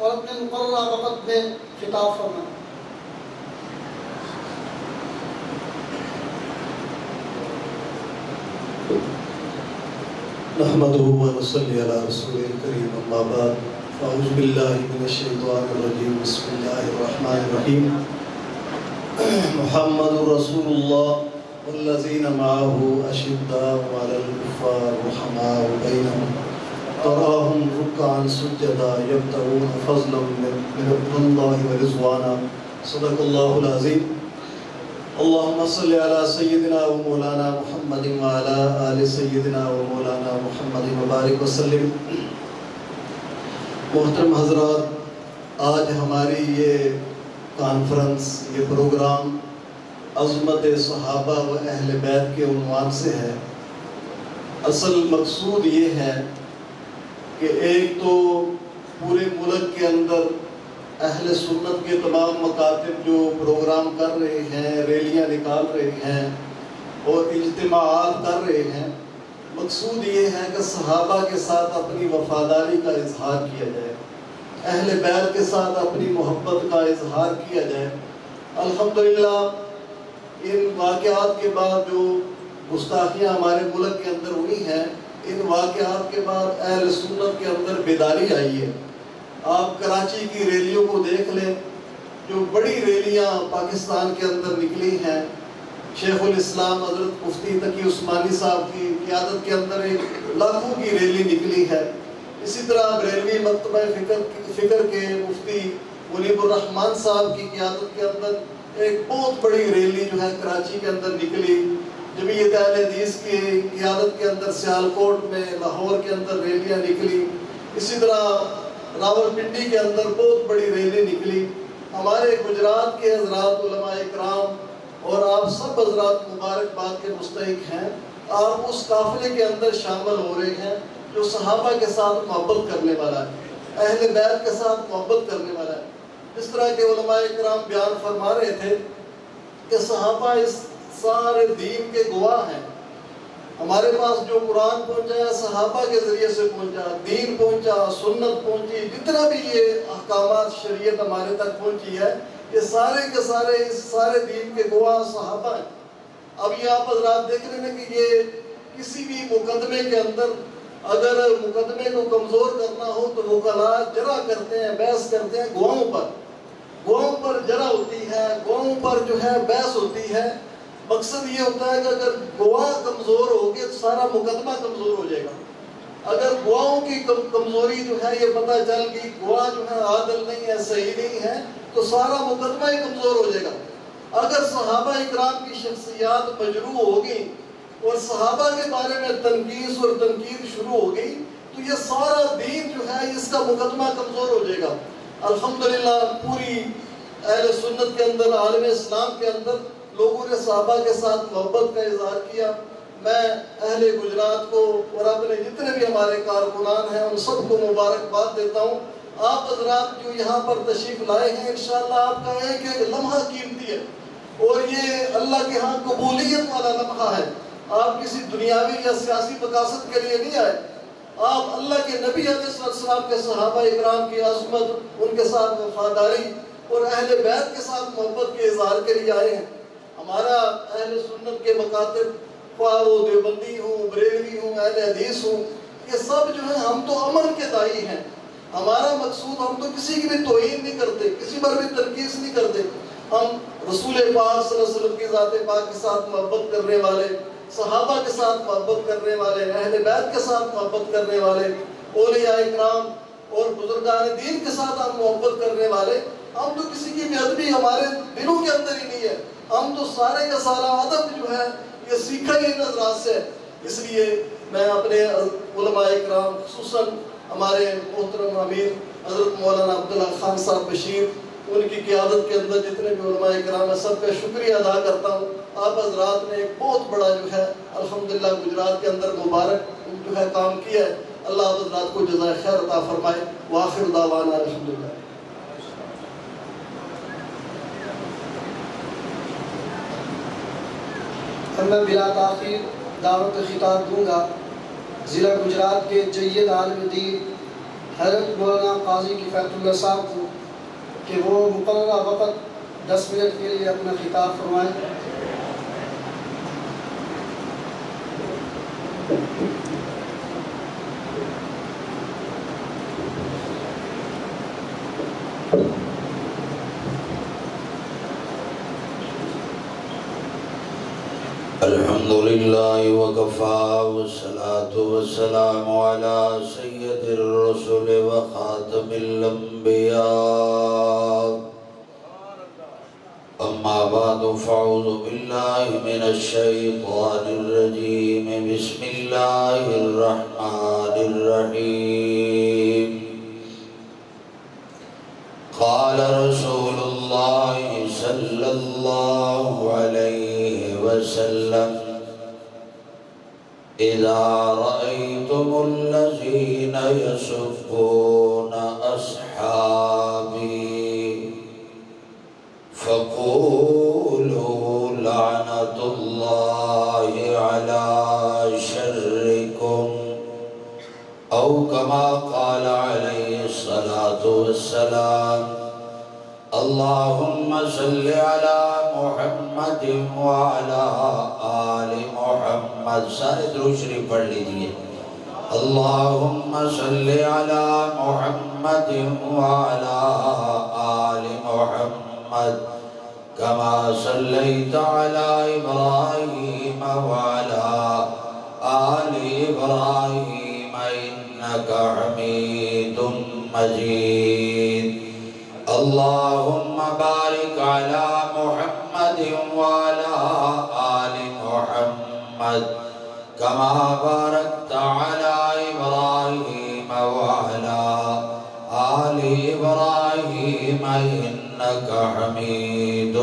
اور اپنے مقررہ وقت میں خطاب فرمائیں۔ نحمده ونصلي على رسوله الكريم اما بعد فاعوذ بالله من الشيطان الرجيم بسم الله الرحمن الرحيم محمد رسول الله والذين معه أشداء على الكفار رحماء بينهم تراهم ركعا سجدا يبتغون فضلا من الله ورضوانا صدق الله العظيم اللهم صل على سيدنا ومولانا محمد وعلى آل سيدنا ومولانا محمد وبارك وسلم۔ محترم حضرات، آج ہماری یہ کانفرنس، یہ پروگرام عظمت صحابہ و اہل بیت کے عنوان سے ہے۔ اصل مقصود یہ ہے کہ ایک تو پورے ملک کے اندر اہل سنت کے تمام مکاتب جو پروگرام کر رہے ہیں، ریلیاں نکال رہے ہیں اور اجتماعات کر رہے ہیں، مقصود یہ ہے کہ صحابہ کے ساتھ اپنی وفاداری کا اظہار کیا جائے، اہل بیت کے ساتھ اپنی محبت کا اظہار کیا جائے۔ الحمدللہ ان واقعات کے بعد جو گستاخیاں ہمارے ملک کے اندر ہوئی ہیں، ان واقعات کے بعد اہل سنت کے اندر بیداری آئی ہے۔ آپ کراچی کی ریلیوں کو دیکھ لیں، جو بڑی ریلیاں پاکستان کے اندر نکلی ہیں، شیخ الاسلام حضرت مفتی تقی عثمانی صاحب کی قیادت کے اندر ایک لاکھوں کی ریلی نکلی ہے۔ اسی طرح بریلوی مکتبہ فکر کے مفتی منیب الرحمان صاحب کی قیادت کے اندر ایک بہت بڑی ریلی جو ہے کراچی کے اندر نکلی۔ جمعیت اہل حدیث کی قیادت کے اندر سیالکوٹ میں، لاہور کے اندر ریلیاں نکلی۔ اسی طرح راول پنڈی کے اندر بہت بڑی ریلی نکلی۔ ہمارے گجرات کے حضرات علماء اکرام اور آپ سب حضرات مبارکباد کے مستحق ہیں۔ آپ اس قافلے کے اندر شامل ہو رہے ہیں جو صحابہ کے ساتھ محبت کرنے والا ہے، اہل بیت کے ساتھ محبت کرنے والا ہے۔ اس طرح کے علماء اکرام بیان فرما رہے تھے کہ صحابہ اس سارے دین کے گواہ ہیں۔ ہمارے پاس جو قرآن پہنچا ہے صحابہ کے ذریعے سے پہنچا، دین پہنچا، سنت پہنچی، جتنا بھی یہ احکامات شریعت ہمارے تک پہنچی ہے، یہ سارے کے سارے اس سارے دین کے گواہ صحابہ ہیں۔ اب یہ آپ حضرات دیکھ رہے ہیں کہ یہ کسی بھی مقدمے کے اندر اگر مقدمے کو کمزور کرنا ہو تو وکلاء جرح کرتے ہیں، بحث کرتے ہیں گواہوں پر جرح ہوتی ہے، گواہوں پر جو ہے بحث ہوتی ہے۔ مقصد یہ ہوتا ہے کہ اگر گواہ کمزور ہوگے تو سارا مقدمہ کمزور ہو جائے گا۔ اگر گواہوں کی کمزوری جو ہے یہ پتہ چل گئی، گواہ جو ہے عادل نہیں ہے، صحیح نہیں ہے، تو سارا مقدمہ ہی کمزور ہو جائے گا۔ اگر صحابہ اکرام کی شخصیات مجروح ہوگی اور صحابہ کے بارے میں تنقیص اور تنقید شروع ہو گئی تو یہ سارا دین جو ہے اس کا مقدمہ کمزور ہو جائے گا۔ الحمدللہ پوری اہل سنت کے اندر، عالم اسلام کے اندر لوگوں نے صحابہ کے ساتھ محبت کا اظہار کیا۔ میں اہل گجرات کو اور اپنے جتنے بھی ہمارے کارکنان ہیں ان سب کو مبارکباد دیتا ہوں۔ آپ حضرات جو یہاں پر تشریف لائے ہیں، انشاءاللہ آپ کا ایک ایک لمحہ قیمتی ہے اور یہ اللہ کے ہاں قبولیت والا لمحہ ہے۔ آپ کسی دنیاوی یا سیاسی مقاصد کے لیے نہیں آئے، آپ اللہ کے نبی علیہ السلام کے صحابہ اکرام کی عظمت، ان کے ساتھ وفاداری اور اہل بیت کے ساتھ محبت کے اظہار کے لیے آئے ہیں۔ ہمارا اہل سنت کے مکاتب، خواہ وہ دیوبندی ہوں، بریلوی ہوں، اہل حدیث ہوں، یہ سب جو ہیں ہم تو امن کے داعی ہیں۔ ہمارا مقصود، ہم تو کسی کی بھی توہین نہیں کرتے، کسی پر بھی تنقید نہیں کرتے۔ ہم رسول پاک صلی اللہ علیہ وسلم کی ذات پاک کے ساتھ محبت کرنے والے، صحابہ کے ساتھ محبت کرنے والے، اہل بیت کے ساتھ محبت کرنے والے، اولیاء اکرام اور بزرگان دین کے ساتھ ہم محبت کرنے والے۔ ہم تو کسی کی بے ادبی ہمارے دلوں کے اندر ہی نہیں ہے۔ ہم تو سارے کا سارا ادب جو ہے یہ سیکھا ہی ان حضرات سے ہے۔ اس لیے میں اپنے علماء اکرام، خصوصاً ہمارے محترم امیر حضرت مولانا عبداللہ خان صاحب بشیر، ان کی قیادت کے اندر جتنے بھی علماء اکرام ہیں سب کا شکریہ ادا کرتا ہوں۔ آپ حضرات نے ایک بہت بڑا جو ہے الحمدللہ گجرات کے اندر مبارک جو ہے کام کیا ہے۔ اللہ آپ حضرات کو جزائے خیر عطا فرمائے۔ وآخر دعوانا الحمدللہ۔ میں بلا تاخیر دعوت خطاب دوں گا ضلع گجرات کے جید عالم دین حضرت مولانا قاضی کفایت اللہ صاحب کو کہ وہ مقررہ وقت 10 منٹ کے لیے اپنا خطاب فرمائیں۔ الحمدللہ وکفا والصلاة والسلام علی سید الرسل وخاتم الانبیاء اما بعد فاعوذ باللہ من الشیطان الرجیم بسم اللہ الرحمن الرحیم قال رسول اللہ صلی اللہ علیہ وسلم اذا رأيتم الذين يسبون أصحابي فقولوا لعنة الله على شركم أو كما قال عليه الصلاة والسلام اللهم صل على محمد وعلى آل محمد سارے درود شریف پڑھ لیجئے اللهم صل على محمد وعلى آل محمد كما صليت على إبراهيم وعلى آل إبراهيم إنك حميد مجيد اللهم بارك على محمد وعلى آل محمد كما باركت على إبراهيم وعلى آل إبراهيم إنك حميد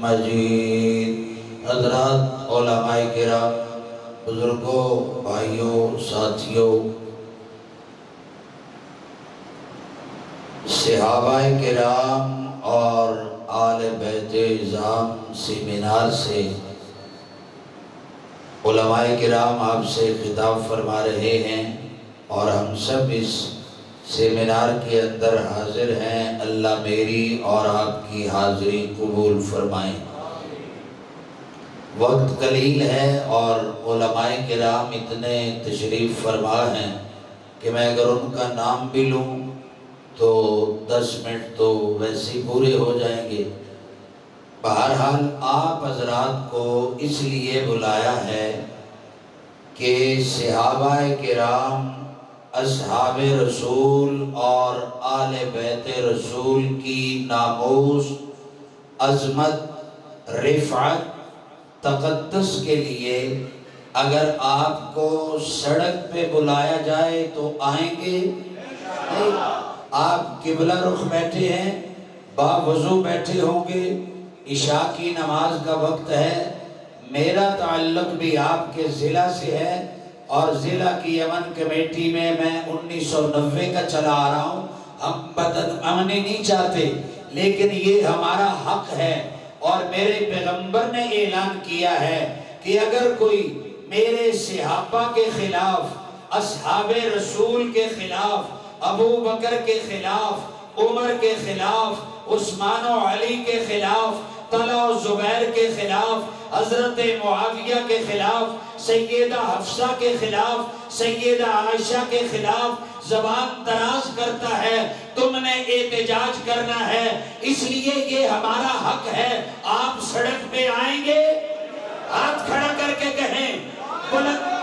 مجيد حضرات علماء کرام بزرگوں بھائیوں ساتھیوں صحابہ کرام اور آل بیت اعظام سیمینار سے علماء کرام آپ سے خطاب فرما رہے ہیں اور ہم سب اس سیمینار کے اندر حاضر ہیں اللہ میری اور آپ کی حاضری قبول فرمائیں وقت قلیل ہے اور علماء کرام اتنے تشریف فرما ہیں کہ میں اگر ان کا نام بھی لوں تو 10 منٹ تو ویسے پورے ہو جائیں گے بہرحال آپ حضرات کو اس لیے بلایا ہے کہ صحابہ کرام اصحاب رسول اور آل بیت رسول کی ناموس عظمت رفعت تقدس کے لیے اگر آپ کو سڑک پہ بلایا جائے تو آئیں گے نہیں آپ قبلہ رخ بیٹھے ہیں باوضو بیٹھے ہوں گے عشاء کی نماز کا وقت ہے میرا تعلق بھی آپ کے ضلع سے ہے اور ضلع کی امن کمیٹی میں 1990 کا چلا آ رہا ہوں ہم بدامنی نہیں چاہتے لیکن یہ ہمارا حق ہے اور میرے پیغمبر نے اعلان کیا ہے کہ اگر کوئی میرے صحابہ کے خلاف اصحاب رسول کے خلاف ابو بکر کے خلاف عمر کے خلاف عثمان و علی کے خلاف طلحہ و زبیر کے خلاف حضرت معاویہ کے خلاف سیدہ حفصہ کے خلاف سیدہ عائشہ کے خلاف زبان دراز کرتا ہے تم نے احتجاج کرنا ہے اس لیے یہ ہمارا حق ہے آپ سڑک پہ آئیں گے ہاتھ کھڑا کر کے کہیں بلند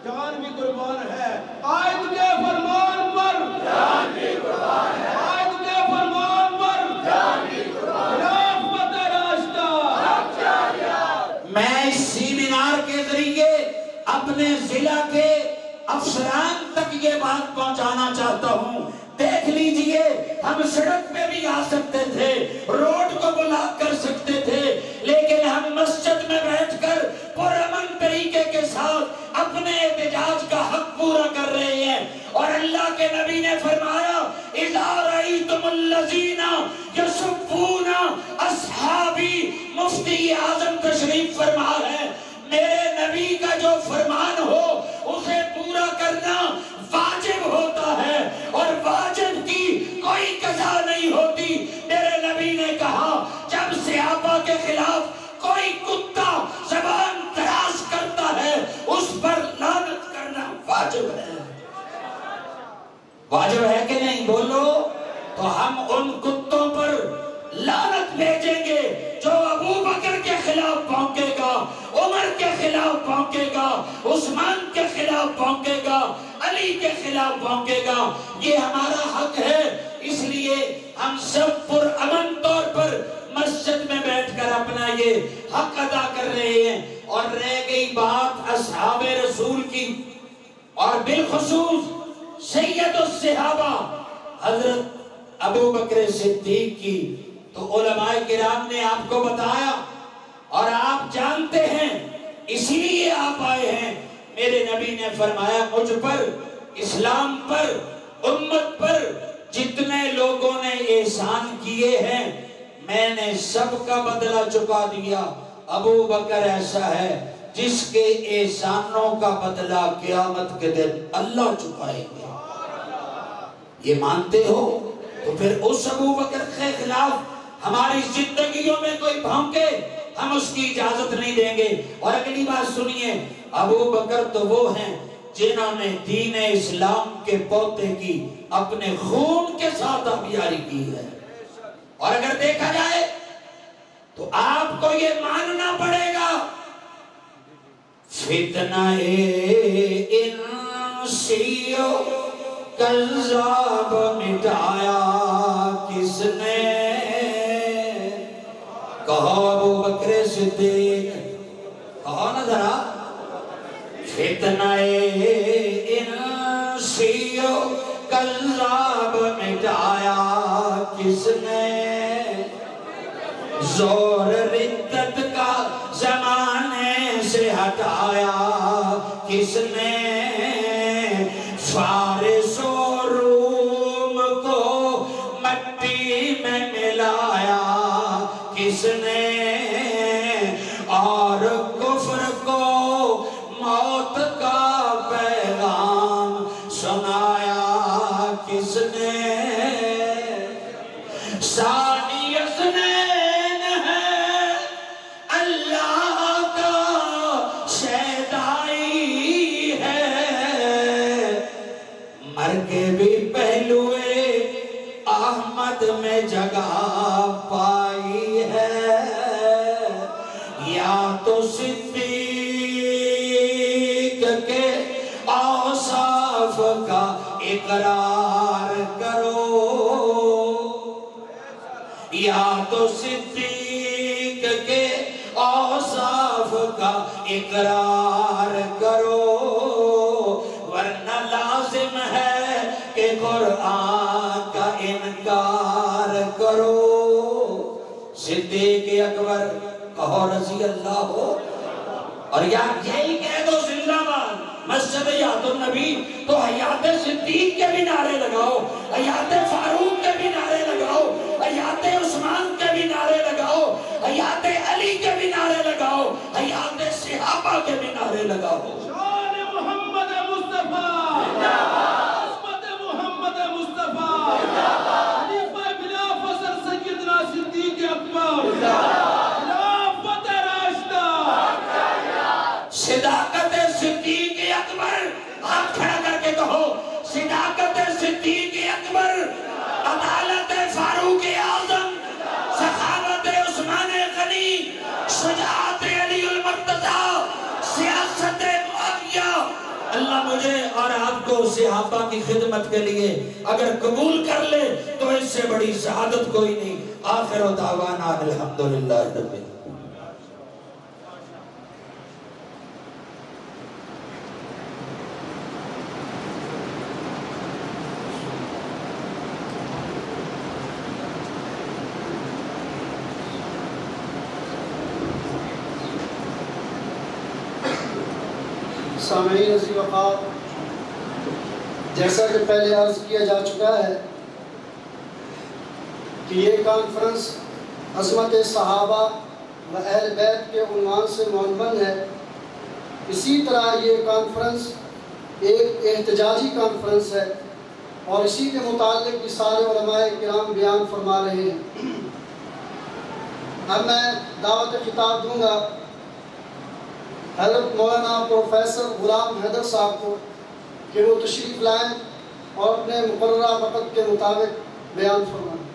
جان بھی قربان ہے آیت کے فرمان پر جان بھی قربان ہے آیت کے فرمان پر جان بھی قربان ہے خلافت راستہ میں اس سیمینار کے ذریعے اپنے ضلع کے افسران تک یہ بات پہنچانا چاہتا ہوں دیکھ لیجئے ہم سڑک پہ بھی آ سکتے تھے روڈ کو بلاک کر سکتے تھے لیکن ہم مسجد میں بیٹھ کر پرامن طریقے کے ساتھ اپنے احتجاج کا حق پورا کر رہے ہیں اور اللہ کے نبی نے فرمایا اذا رأیتم الذین یسبون اصحابی مفتی اعظم تشریف فرما ہے میرے نبی کا جو فرمان ہو اسے پورا کرنا واجب ہوتا ہے اور واجب کی کوئی قضا نہیں ہوتی۔ میرے نبی نے کہا جب صحابہ کے خلاف کوئی کتا زبان دراز کرتا ہے اس پر لعنت کرنا واجب ہے۔ واجب ہے کہ نہیں بولو؟ تو ہم ان کتوں پر لعنت بھیجیں گے جو ابو بکر کے خلاف بھونکے گا، عمر کے خلاف بھونکے گا، عثمان کے خلاف بھونکے گا، علی کے خلاف بھونکے گا۔ یہ ہمارا حق ہے، اس لیے ہم سب پر امن طور پر مسجد میں بیٹھ کر اپنا یہ حق ادا کر رہے ہیں۔ اور رہ گئی بات اصحاب رسول کی اور بالخصوص سید الصحابہ حضرت ابو بکر صدیق کی، تو علماء کرام نے آپ کو بتایا اور آپ جانتے ہیں، اسی لیے آپ آئے ہیں۔ میرے نبی نے فرمایا مجھ پر، اسلام پر، امت پر جتنے لوگوں نے احسان کیے ہیں میں نے سب کا بدلہ چکا دیا۔ ابو بکر ایسا ہے جس کے احسانوں کا بدلہ قیامت کے دن اللہ چکائے گا۔ یہ مانتے ہو؟ تو پھر اس ابو بکر کے خلاف ہماری زندگیوں میں کوئی بھونکے ہم اس کی اجازت نہیں دیں گے۔ اور اگلی بات سنیے، ابو بکر تو وہ ہیں جنہوں نے دین اسلام کے پوتے کی اپنے خون کے ساتھ آبیاری کی ہے۔ اور اگر دیکھا جائے تو آپ کو یہ ماننا پڑے گا فتنہ انسیو کذاب مٹایا کس نے؟ کہو ابو بکر صدیق، کہو نا ذرا۔ فتنہ انسیو کذاب مٹایا کس نے؟ زور ردت کا زمانے سے ہٹایا کس نے؟ فارس و روم کو مٹی میں ملایا کس نے؟ اور کفر کو موت کا پیغام سنایا کس نے؟ ثانی اثنین ہے اللہ کا شیدائی ہے، مر کے بھی پہلوئے احمد میں جگہ پائی ہے۔ یا تو صدیق کے اوصاف کا اقرار کرو، یا تو صدیق کے اوصاف کا اقرار کرو، ورنہ لازم ہے کہ قرآن کا انکار کرو۔ صدیق اکبر کہو رضی اللہ ہو، اور یہی کہہ دو زندہ باد مسجد حیات النبی، تو حیات صدیق کے بھی نعرے لگاؤ، حیات فاروق کے بھی نعرے لگاؤ، حیات عثمان کے بھی نعرے لگاؤ، حیات علی کے بھی نعرے لگاؤ، حیات صحابہ کے بھی نعرے لگاؤ۔ شان محمد مصطفیٰ، عصمت محمد مصطفیٰ، خلیفہ بلا فصل سیدنا صدیق اکبر، خلافت راشدہ، صداقت صدیق اکبر۔ ہاتھ کھڑا کر کے کہو صداقت صدیق اکبر، عدالت فاروق اعظم، سخاوت عثمان غنی، شجاعت علی المرتضیٰ، سیاست معاویہ۔ اللہ مجھے اور آپ کو صحابہ کی خدمت کے لیے اگر قبول کر لے تو اس سے بڑی شہادت کوئی نہیں۔ آخر دعوانا الحمدللہ رب العالمین۔ سامعین عزیز وقار، جیسا کہ پہلے عرض کیا جا چکا ہے کہ یہ کانفرنس عظمت صحابہ و اہل بیت کے عنوان سے عنوان ہے۔ اسی طرح یہ کانفرنس ایک احتجاجی کانفرنس ہے اور اسی کے متعلق بھی سارے علماء کرام بیان فرما رہے ہیں۔ اب میں دعوت خطاب دوں گا حضرت مولانا پروفیسر غلام حیدر صاحب کو کہ وہ تشریف لائیں اور اپنے مقررہ وقت کے مطابق بیان فرمائیں۔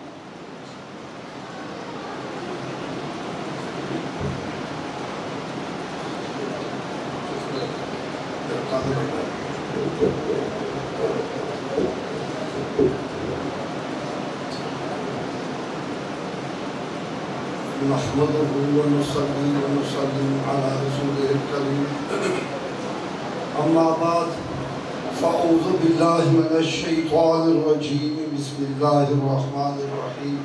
نحمده ونصلي ونسلم على رسوله الكريم أما بعد فأعوذ بالله من الشيطان الرجيم بسم الله الرحمن الرحيم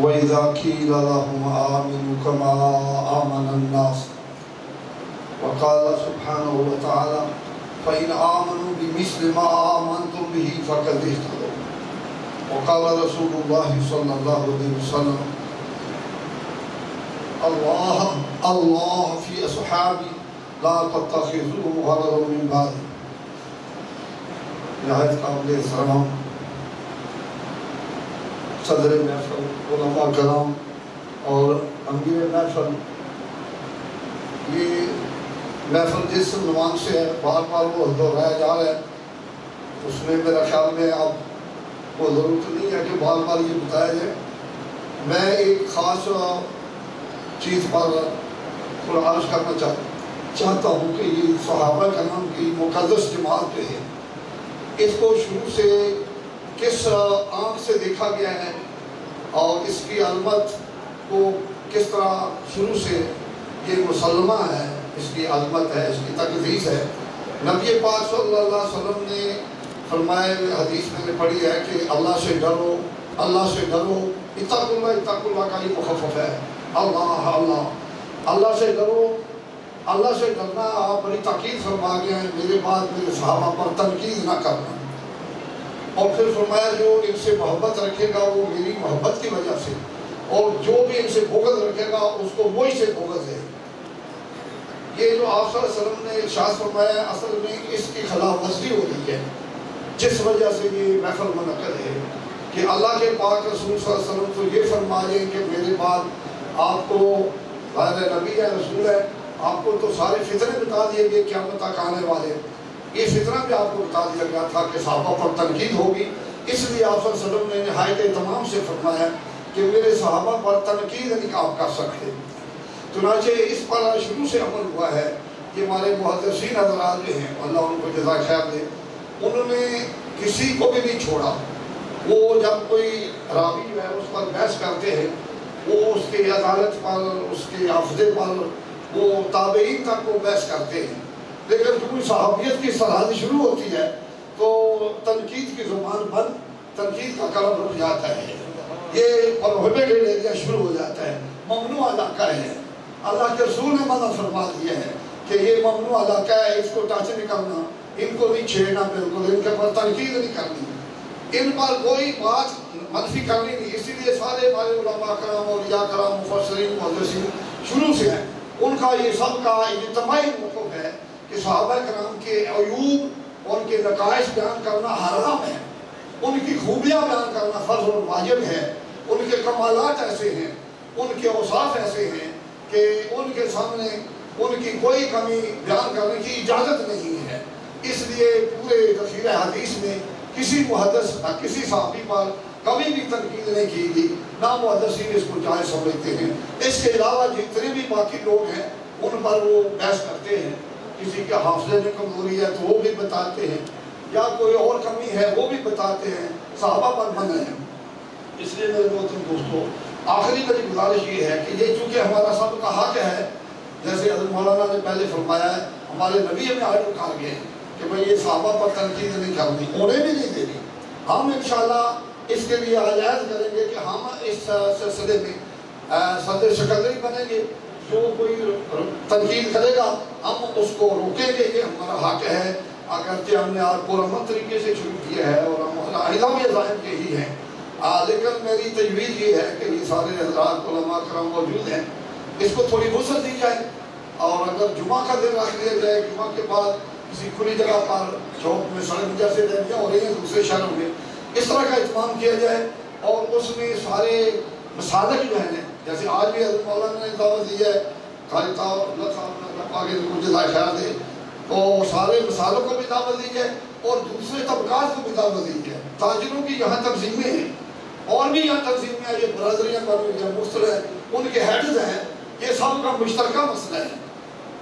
وإذا قيل لهم آمنوا كما آمن الناس وقال سبحانه وتعالى فإن آمنوا بمثل ما آمنتم به فقد اهتدوا وقال رسول الله صلى الله عليه وسلم اللہ فی اصحابی لا تتخذوا غرضا من بعدی۔ نہایت قابل احترام صدر محفل، علماء کرام اور امیر محفل، یہ محفل جس عنوان سے بار بار وہ دہرایا جا رہا ہے اس میں میرا خیال میں اب وہ ضرورت نہیں ہے کہ بار بار یہ بتایا جائے۔ میں ایک خاص چیز پر عرض کرنا چاہتا ہوں کہ یہ صحابہ کرام کی مقدس جماعت جو ہے اس کو شروع سے کس آنکھ سے دیکھا گیا ہے اور اس کی عظمت کو کس طرح شروع سے یہ مسلمہ ہے، اس کی عظمت ہے، اس کی تقدیس ہے۔ نبی پاک صلی اللہ علیہ وسلم نے فرمایا، حدیث میں نے پڑھی ہے کہ اللہ سے ڈرو، اللہ سے ڈرو، اتقوا اللہ کا یہ مخفف ہے، اللہ سے ڈرو۔ اللہ سے ڈرنا آپ بڑی تاکید فرما گیا ہے، میرے بعد میرے صحابہ پر تنقید نہ کرنا، اور پھر فرمایا جو ان سے محبت رکھے گا وہ میری محبت کی وجہ سے، اور جو بھی ان سے بغض رکھے گا اس کو وہی سے بغض ہے۔ یہ جو آپ صلی اللہ علیہ وسلم نے ارشاد فرمایا اصل میں اس کی خلاف ورزی ہو رہی ہے، جس وجہ سے یہ محفل منعقد ہے کہ اللہ کے پاک رسول صلی اللہ علیہ وسلم تو یہ فرما رہے ہیں کہ میرے بعد آپ کو غیر نبی ہے، رسول ہے، آپ کو تو سارے فتنے بتا دیے گئے قیامت تک آنے والے، یہ فتنہ بھی آپ کو بتا دیا گیا تھا کہ صحابہ پر تنقید ہوگی، اس لیے آپ صلی اللہ علیہ وسلم نے نہایت اہتمام سے فرمایا کہ میرے صحابہ پر تنقید نہیں آپ کر سکتے۔ چنانچہ اس پر شروع سے عمل ہوا ہے کہ ہمارے محدثین حضرات جو ہیں اللہ ان کو جزائے خیر دے، انہوں نے کسی کو بھی نہیں چھوڑا۔ وہ جب کوئی راوی جو ہے اس پر بحث کرتے ہیں وہ اس کی عدالت پر، اس کے حافظے پر، وہ تابعین تک وہ بحث کرتے ہیں، لیکن کوئی صحابیت کی سرحد شروع ہوتی ہے تو تنقید کی زبان بند، تنقید کا قلم رک جاتا ہے، یہ پروہیبٹڈ ایریا شروع ہو جاتا ہے، ممنوع علاقہ ہے۔ اللہ کے رسول نے منع فرما دیا ہے کہ یہ ممنوع علاقہ ہے، اس کو ٹچ نہیں کرنا، ان کو نہیں چھیڑنا، بالکل ان کے پر تنقید نہیں کرنی، ان پر کوئی بات منفی کرنی نہیں۔ اسی لیے سارے ہمارے علماء کرام، اولیاء کرام، مفسرین، محدثین شروع سے ہیں، ان کا یہ سب کا اجتماعی موقف ہے کہ صحابہ کرام کے عیوب، ان کے نقائص بیان کرنا حرام ہے، ان کی خوبیاں بیان کرنا فرض و واجب ہے، ان کے کمالات ایسے ہیں، ان کے اوصاف ایسے ہیں کہ ان کے سامنے ان کی کوئی کمی بیان کرنے کی اجازت نہیں ہے۔ اس لیے پورے ذخیرہ حدیث میں کسی محدث نہ کسی صحابی پر کبھی بھی تنقید نہیں کی گئی، نہ محدثین اس کو جائز سمجھتے ہیں۔ اس کے علاوہ جتنے بھی باقی لوگ ہیں ان پر وہ بحث کرتے ہیں، کسی کے حافظے میں کمزوری ہے تو وہ بھی بتاتے ہیں، یا کوئی اور کمی ہے وہ بھی بتاتے ہیں، صحابہ پر منع ہے۔ اس لیے میرے محترم دوستو، آخری میری گزارش یہ ہے کہ یہ چونکہ ہمارا سب کا حق ہے، جیسے حضرت مولانا نے پہلے فرمایا ہے، ہمارے نبی ہمیں آئے کہا گیا ہے کہ بھئی یہ صحابہ پر تنقید نہیں کرنی، انہیں بھی نہیں دینی۔ ہم انشاءاللہ اس کے لیے آجائز کریں گے کہ ہم اس سلسلے میں صدر شکردری بنیں گے، جو کوئی تنقید کرے گا ہم اس کو روکیں گے، یہ ہمارا حق ہے، اگرچہ ہم نے آج پرامن طریقے سے شروع کیا ہے اور ہم اعلام ظاہر کے ہی ہیں، لیکن میری تجویز یہ ہے کہ یہ سارے حضرات علماء کرام موجود ہیں، اس کو تھوڑی وسعت دی جائے، اور اگر جمعہ کا دن رکھ دیا جائے، جمعہ کے بعد کسی کھلی جگہ پر چوک میں سڑک جیسے ریلیاں ہو رہی ہیں دوسرے شہروں میں اس طرح کا اہتمام کیا جائے اور اس میں سارے مسالک جو ہیں جیسے آج بھی حضرت مولانا نے دعوت دی ہے قاری اللہ صاحب آگے مجھے جزائے خیر دے تو سارے مسالوں کو بھی دعوت دی جائے اور دوسرے طبقات کو بھی دعوت دی جائے. تاجروں کی یہاں تنظیمیں ہیں اور بھی یہاں تنظیمیں ہیں یہ برادریاں یا مختلف ان کے ہیڈز ہیں یہ سب کا مشترکہ مسئلہ ہے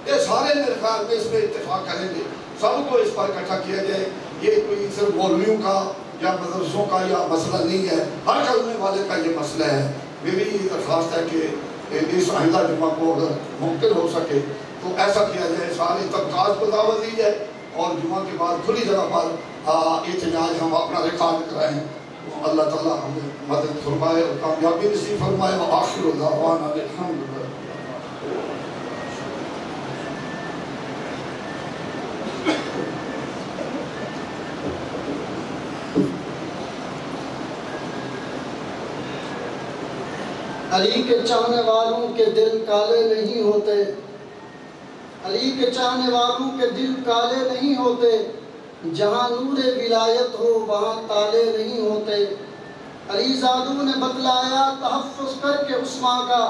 یہ سارے میرے خیال میں اس میں اتفاق کریں گے سب کو اس پر اکٹھا کیا جائے. یہ کوئی صرف مولویوں کا یا مدرسوں کا یا مسئلہ نہیں ہے ہر کلمے والے کا یہ مسئلہ ہے. میری درخواست ہے کہ اس آئندہ جمعہ کو اگر ممکن ہو سکے تو ایسا کیا جائے سارے طبقات کو دعوت دی جائے اور جمعہ کے بعد کھلی جگہ پر احتجاج ہم اپنا ریکارڈ کرائیں. اللہ تعالیٰ ہمیں مدد فرمائے اور کامیابی نصیب فرمائے. وآخر دعوانا الحمدللہ. علی کے چاہنے والوں کے دل کالے نہیں ہوتے علی کے چاہنے والوں کے دل کالے نہیں ہوتے جہاں نور ولایت ہو وہاں تالے نہیں ہوتے. علی زادوں نے بتلایا تحفظ کر کے عثمان کا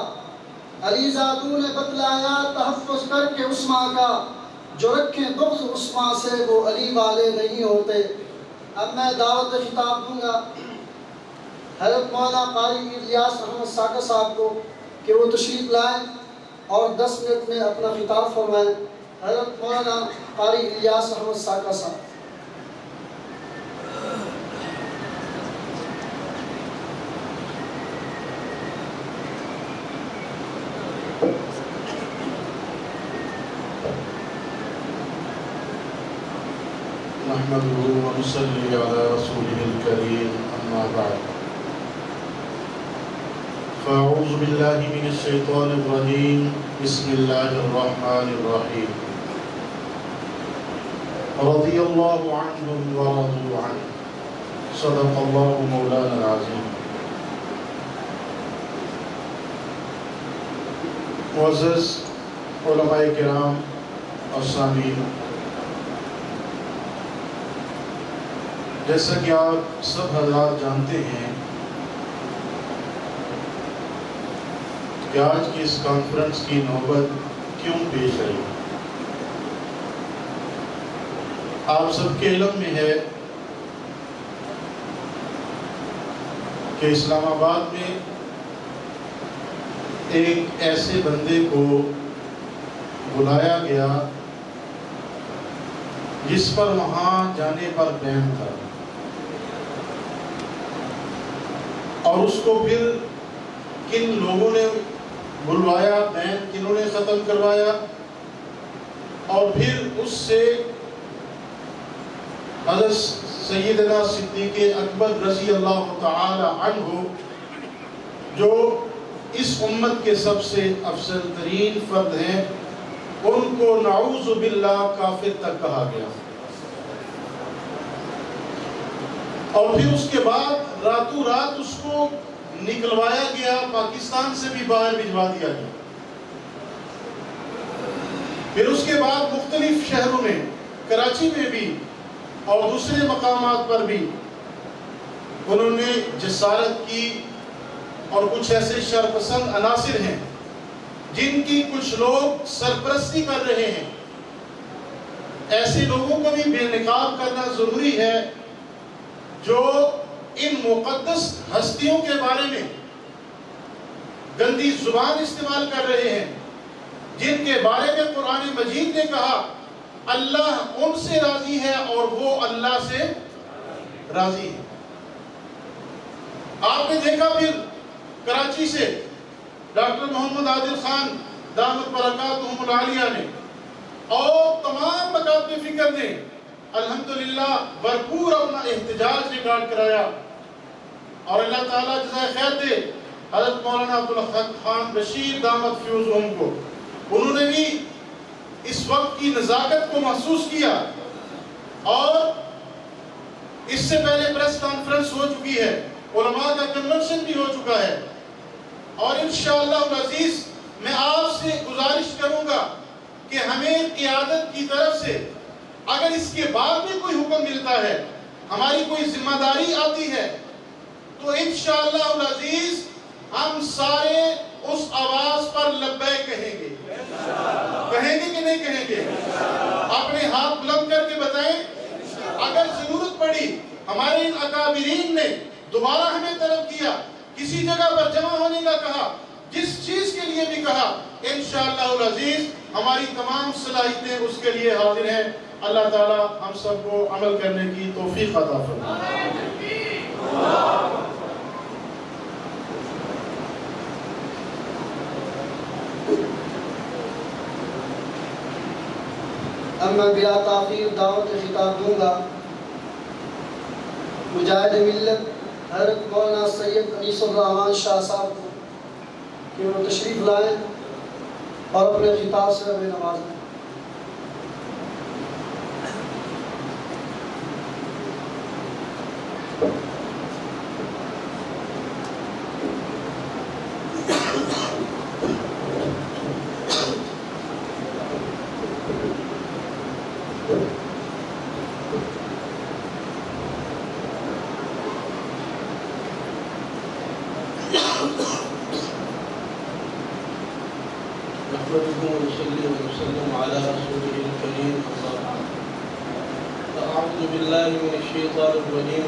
علی زادوں نے بتلایا تحفظ کر کے عثمان کا جو رکھیں بغض عثمان سے وہ علی والے نہیں ہوتے. اب میں دعوت خطاب دوں گا حضرت مولانا قاری الیاس احمد ساکر صاحب کو کہ وہ تشریف لائیں اور 10 منٹ میں اپنا خطاب فرمائیں. حضرت مولانا قاری الیاس احمد ساکر صاحب. نحمده ونصلي على رسوله الكريم أما بعد فأعوذ بالله من الشيطان الرجيم بسم الله الرحمن الرحيم رضي الله عنهم ورضوا عنه صدق الله مولانا العظيم. معزز علماء کرام اور سامعین، جیسا کہ آپ سب حضرات جانتے ہیں کہ آج کی اس کانفرنس کی نوبت کیوں پیش آئی. آپ سب کے علم میں ہے کہ اسلام آباد میں ایک ایسے بندے کو بلایا گیا جس پر وہاں جانے پر بین تھا اور اس کو پھر کن لوگوں نے بلوایا بین کنہوں نے ختم کروایا اور پھر اس سے حضرت سیدنا صدیق اکبر رضی اللہ تعالی عنہ جو اس امت کے سب سے افضل ترین فرد ہیں ان کو نعوذ باللہ کافر تک کہا گیا اور پھر اس کے بعد راتوں رات اس کو نکلوایا گیا پاکستان سے بھی باہر بھجوا دیا گیا. پھر اس کے بعد مختلف شہروں میں کراچی میں بھی اور دوسرے مقامات پر بھی انہوں نے جسارت کی اور کچھ ایسے شرپسند عناصر ہیں جن کی کچھ لوگ سرپرستی کر رہے ہیں. ایسے لوگوں کو بھی بے نقاب کرنا ضروری ہے جو ان مقدس ہستیوں کے بارے میں گندی زبان استعمال کر رہے ہیں جن کے بارے میں قرآن مجید نے کہا اللہ ان سے راضی ہے اور وہ اللہ سے راضی ہے. آپ نے دیکھا پھر کراچی سے ڈاکٹر محمد عادل خان دامت برکاتہم العالیہ نے اور تمام مکاتب فکر نے الحمدللہ بھرپور اپنا احتجاج ریکارڈ کرایا اور اللہ تعالیٰ جزائے خیر دے حضرت مولانا عبدالحق خان بشیر دامت فیوزہم کو. انہوں نے بھی اس وقت کی نزاکت کو محسوس کیا اور اس سے پہلے پریس کانفرنس ہو چکی ہے علماء کا کنونشن بھی ہو چکا ہے اور انشاءاللہ العزیز میں آپ سے گزارش کروں گا کہ ہمیں قیادت کی طرف سے اگر اس کے بعد بھی کوئی حکم ملتا ہے، ہماری کوئی ذمہ داری آتی ہے، تو انشاءاللہ العزیز ہم سارے اس آواز پر لبیک کہیں گے۔ کہیں گے کہ نہیں کہیں گے؟ اپنے ہاتھ بلند کر کے بتائیں۔ اگر ضرورت پڑی، ہمارے ان اکابرین نے دوبارہ ہمیں طلب کیا، کسی جگہ پر جمع ہونے کا کہا، جس چیز کے لیے بھی کہا، انشاءاللہ العزیز ہماری تمام صلاحیتیں اس کے لیے حاضر ہیں۔ اللہ تعالی ہم سب کو عمل کرنے کی توفیق عطا فرمائے۔ اب میں بلا تاخیر دعوت خطاب دوں گا مجاہد ملت حضرت مولانا سید انیس الرحمن شاہ صاحب کو کہ وہ تشریف لائیں اور اپنے خطاب سے ہمیں نوازیں۔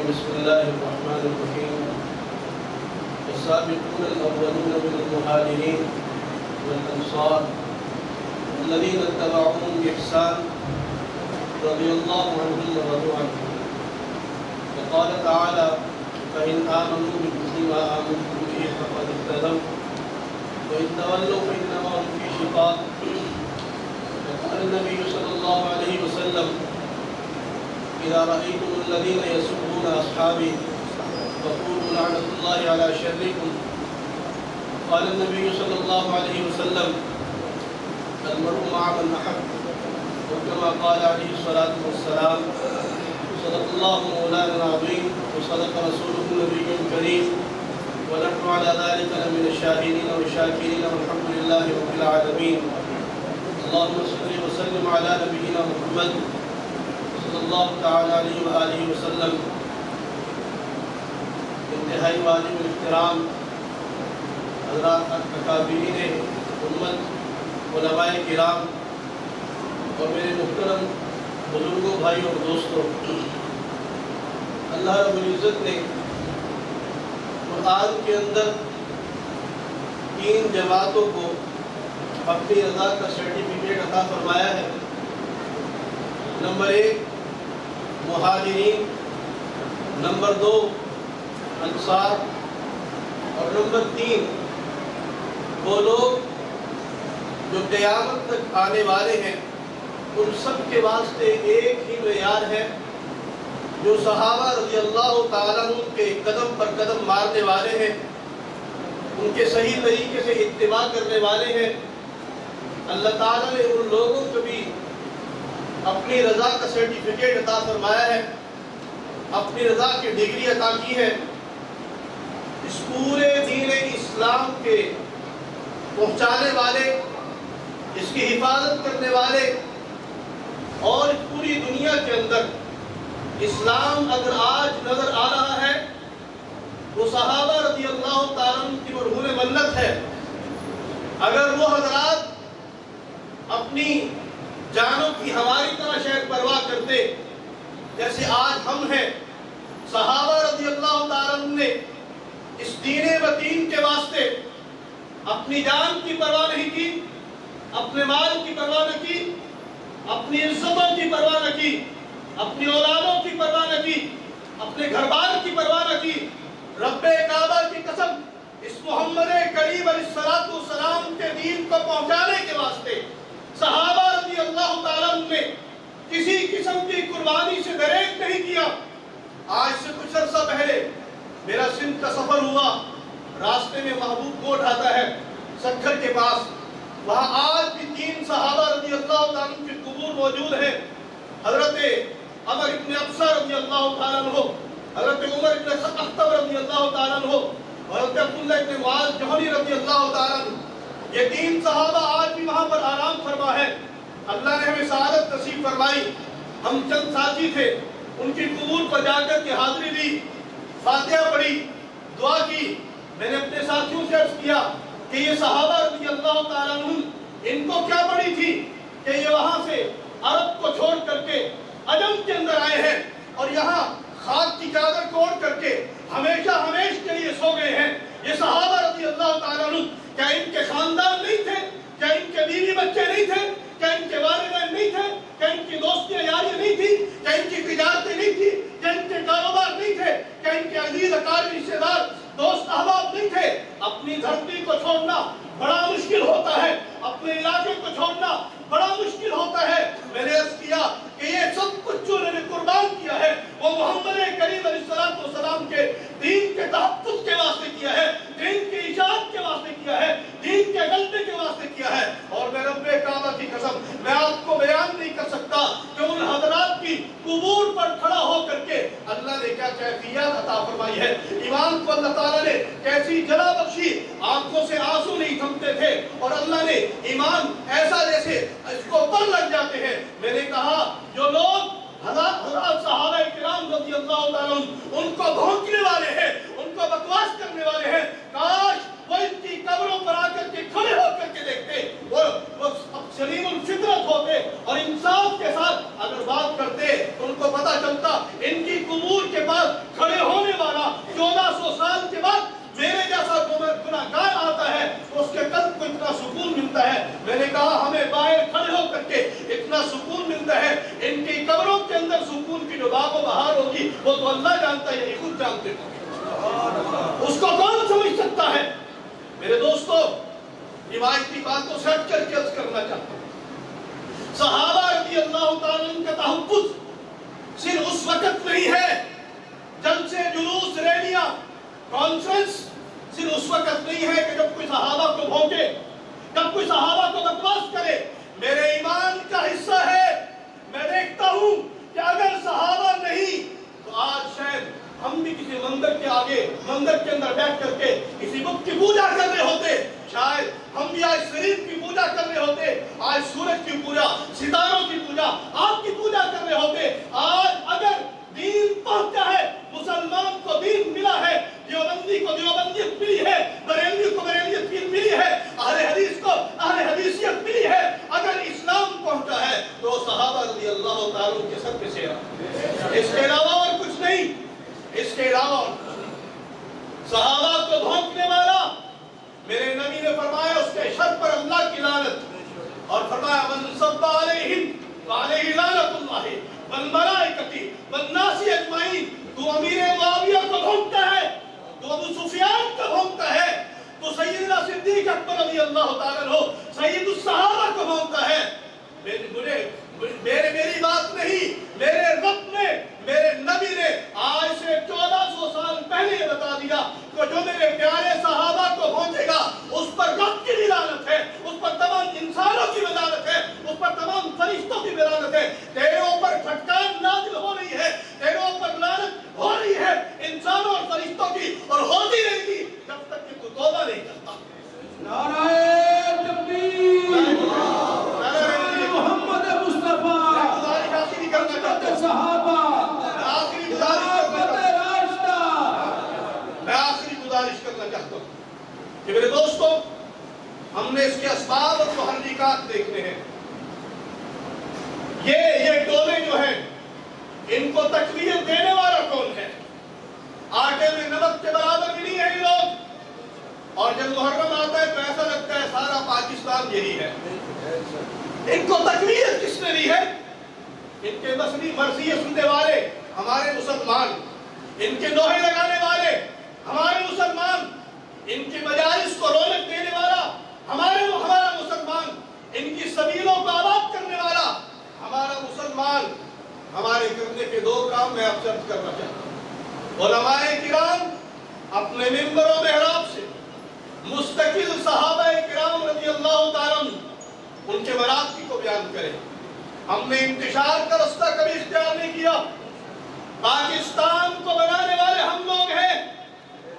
بسم الله الرحمن الرحيم. السابقون الأولون من المهاجرين والأنصار الذين اتبعوهم بإحسان رضي الله عنهم ورضوا عنه. وقال تعالى: فإن آمنوا بمثل ما آمنتم به فقد اهتدوا وإن تولوا فإنما هم في شقاق. وقال النبي صلى الله عليه وسلم: إذا رأيتم الذين يسبون أصحابي فقولوا لعنة الله على شركم. قال النبي صلى الله عليه وسلم: المرء مع من أحب. وكما قال عليه الصلاة والسلام: صدق الله مولانا العظيم وصدق رسوله النبي الكريم ونحن على ذلك لمن الشاهدين والشاكرين والحمد لله رب العالمين. اللهم صل وسلم على نبينا محمد صلی اللہ تعالی علیہ وآلہ وسلم. انتہائی واجب احترام حضرات اکابرین امت، علماء کرام اور میرے محترم بزرگوں، بھائی اور دوستوں، اللہ رب العزت نے قرآن کے اندر 3 جماعتوں کو اپنی رضا کا سرٹیفکیٹ عطا فرمایا ہے۔ نمبر 1 مہاجرین، نمبر 2 انصار، اور نمبر 3 وہ لوگ جو قیامت تک آنے والے ہیں۔ ان سب کے واسطے ایک ہی معیار ہے، جو صحابہ رضی اللہ تعالیٰ عنہ کے قدم پر قدم مارنے والے ہیں، ان کے صحیح طریقے سے اتباع کرنے والے ہیں۔ اللہ تعالیٰ نے ان لوگوں کو بھی اپنی رضا کا سرٹیفکیٹ عطا فرمایا ہے، اپنی رضا کی ڈگری عطا کی ہے۔ اس پورے دین اسلام کے پہنچانے والے، اس کی حفاظت کرنے والے، اور پوری دنیا کے اندر اسلام اگر آج نظر آ رہا ہے وہ صحابہ رضی اللہ تعالیٰ عنہ کی مرہون منت ہے۔ اگر وہ حضرات اپنی جانوں کی ہماری طرح شاید پرواہ کرتے جیسے آج ہم ہیں، صحابہ رضی اللہ تعالیٰ عنہ نے اس دین و دین کے واسطے اپنی جان کی پرواہ نہیں کی، اپنے مال کی پرواہ نہ کی، اپنی عزتوں کی پرواہ نہ کی، اپنی اولادوں کی پرواہ نہ کی، اپنے گھر بار کی پرواہ نہ کی۔ رب کعبہ کی قسم، اس محمد کریم علیہ السلام کے دین کو پہنچانے کے واسطے صحابہ رضی اللہ تعالیٰ عنہ نے کسی قسم کی قربانی سے دریغ نہیں کیا۔ آج سے کچھ عرصہ پہلے میرا سندھ کا سفر ہوا، راستے میں محبوب کوٹ آتا ہے سکھر کے پاس، وہاں آج بھی 3 صحابہ رضی اللہ تعالیٰ عنہ کی قبور موجود ہیں۔ حضرت عمر ابن ابسہ رضی اللہ تعالیٰ عنہ، حضرت عمر ابن خطاب رضی اللہ تعالیٰ عنہ، حضرت عبداللہ ابن معاذ جوہنی رضی اللہ تعالیٰ عنہ، یہ 3 صحابہ آج بھی وہاں پر آرام فرما ہے۔ اللہ نے ہمیں سعادت نصیب فرمائی۔ ہم چند ساتھی تھے، ان کی قبور پر جا کر کے حاضری دی، فاتحہ پڑھی، دعا کی۔ میں نے اپنے ساتھیوں سے عرض کیا کہ یہ صحابہ رضی اللہ تعالیٰ عنہ ان کو کیا پڑی تھی کہ یہ وہاں سے عرب کو چھوڑ کر کے عجم کے اندر آئے ہیں اور یہاں خاک کی چادر کو اوڑھ کر کے ہمیشہ ہمیشہ کے لیے سو گئے ہیں۔ یہ صحابہ رضی اللہ تعالیٰ عنہ کیا ان کے خاندان نہیں تھے؟ کیا ان کے بیوی بچے نہیں تھے؟ کیا ان کے والدین نہیں تھے؟ کیا ان کی دوستیاں یاریاں نہیں تھی؟ کیا ان کی تجارتیں نہیں تھی؟ کیا ان کے کاروبار نہیں تھے؟ کیا ان کے عزیز اقارب رشتے دار دوست احباب نہیں تھے؟ اپنی دھرتی کو چھوڑنا بڑا مشکل ہوتا ہے، اپنے علاقے کو چھوڑنا بڑا مشکل ہوتا ہے۔ میں نے عرض کیا کہ یہ سب کچھ جو انہوں نے قربان کیا ہے وہ محمد کریم علیہ السلام کے دین کے تحفظ کے واسطے کیا ہے، دین کی اشاعت کے واسطے کیا ہے، دین کے غلبے کے واسطے کیا ہے۔ اور میں رب کعبہ کی قسم میں آپ کو بیان نہیں کر سکتا کہ ان حضرات کی قبور پر کھڑا ہو کر کے اللہ نے کیا کیفیت عطا فرمائی ہے، ایمان کو اللہ تعالیٰ نے کیسی جلا بخشی، آنکھوں سے آنسو نہیں تھمتے تھے اور اللہ نے ایمان ایسا جیسے اس کو پر لگ جاتے ہیں۔ میں نے کہا جو لوگ حضرات صحابہ کرام رضی اللہ تعالیٰ ان کو دھوکنے والے ہیں، ان کو بکواس کرنے والے ہیں، کاش وہ ان کی قبروں پر آ کر کے کھڑے ہو کر کے دیکھتے، وہ سلیم الفطرت ہوتے اور انصاف کے ساتھ اگر بات کرتے تو ان کو پتہ چلتا ان کی قبور کے پاس کھڑے ہونے والا 1400 سال کے بعد میرے جیسا گناہگار آتا ہے تو اس کے قلب کو اتنا سکون ملتا ہے۔ میں نے کہا ہمیں باہر کھڑے ہو کر کے اتنا سکون ملتا ہے، ان کی قبروں کے اندر سکون کی جو باغ و بہار ہوگی وہ تو اللہ جانتا ہے، یہ خود جانتے ہیں، اس کو کون سمجھ سکتا ہے۔ میرے دوستو روایتی باتوں سے ہٹ کر کے عرض کرنا چاہتا ہوں، صحابہ رضی اللہ تعالیٰ عنہ کا تحفظ صرف اس وقت نہیں ہے جلسے جلوس ریلیاں کانفرنس صرف اس وقت نہیں ہے کہ جب کوئی صحابہ کو بھونکے، جب کوئی صحابہ کو بکواس کرے۔ میرے ایمان کا حصہ ہے، میں دیکھتا ہوں کہ اگر صحابہ نہیں تو آج شاید ہم بھی کسی مندر کے آگے مندر کے اندر بیٹھ کر کے کسی بت کی پوجا کر رہے ہوتے، شاید ہم بھی آج شریف کی پوجا کر رہے ہوتے، آج سورج کی پوجا، ستاروں کی پوجا، آپ کی پوجا کر رہے ہوتے۔ آج اگر دین پہنچا ہے، مسلمان کو دین ملا ہے، دیوبندی کو دیوبندیت ملی ہے، بریلوی کو بریلیت ملی ہے، اہل حدیث کو اہل حدیثیت ملی ہے، اگر اسلام پہنچا ہے تو صحابہ رضی اللہ تعالیٰ کے سب میں سے اس کے علاوہ اور کچھ نہیں۔ اس کے علاوہ صحابہ کو دھوکنے والا میرے نبی نے فرمایا اس کے شر پر اللہ کی لعنت، اور فرمایا من صب علیہم فعلیہ لعنت اللہ والملائکۃ والناس اجمعین۔ تو امیر معاویہ کو دھوکتا ہے، تو ابو سفیان کو دھوکتا ہے، تو سیدنا صدیق اکبر رضی اللہ تعالیٰ عنہ سید الصحابہ کو دھوکتا ہے۔ میری بات نہیں، میرے رب نے، میرے نبی نے آج سے 1400 سال پہلے یہ بتا دیا کہ جو میرے پیارے صحابہ کو پہنچے گا اس پر رب کی بھی لعنت ہے، اس پر تمام انسانوں کی بھی لعنت ہے، اس پر تمام فرشتوں کی بھی لعنت ہے۔ تیرے اوپر پھٹکار نازل ہو رہی ہے، تیرے اوپر لعنت ہو رہی ہے انسانوں اور فرشتوں کی، اور ہوتی رہے گی جب تک کہ تو توبہ نہیں کرتا۔ نعرہ تکبیر، محمد مصطفیٰ، صحابہ، میں آخری گزارش کرنا چاہتا ہوں کہ میرے دوستو ہم نے اس کے اسباب اور محرکات دیکھنے ہیں۔ یہ ٹولے جو ہیں ان کو تقویت دینے والا کون ہے؟ آٹے میں نمک کے برابر بھی نہیں ہے یہ لوگ، اور جب محرم آتا ہے تو ایسا لگتا ہے سارا پاکستان یہی ہے۔ ان کو تقویت کس نے دی ہے؟ ان کے مرثیے سننے والے ہمارے مسلمان، ان کے نوحے لگانے والے ہمارے مسلمان، ان کی مجالس کو رونق دینے والا ہمارا مسلمان، ان کی سبیلوں کو آباد کرنے والا ہمارا مسلمان۔ ہمارے کرنے کے دو کام میں آپ سے عرض کرنا چاہتا ہوں۔ علماء کرام اپنے منبر و محراب سے مستقل صحابہ کرام رضی اللہ تعالیٰ ان کے مراتب کو بیان کریں۔ ہم نے انتشار کا رستہ کبھی اختیار نہیں کیا۔ پاکستان کو بنانے والے ہم لوگ ہیں،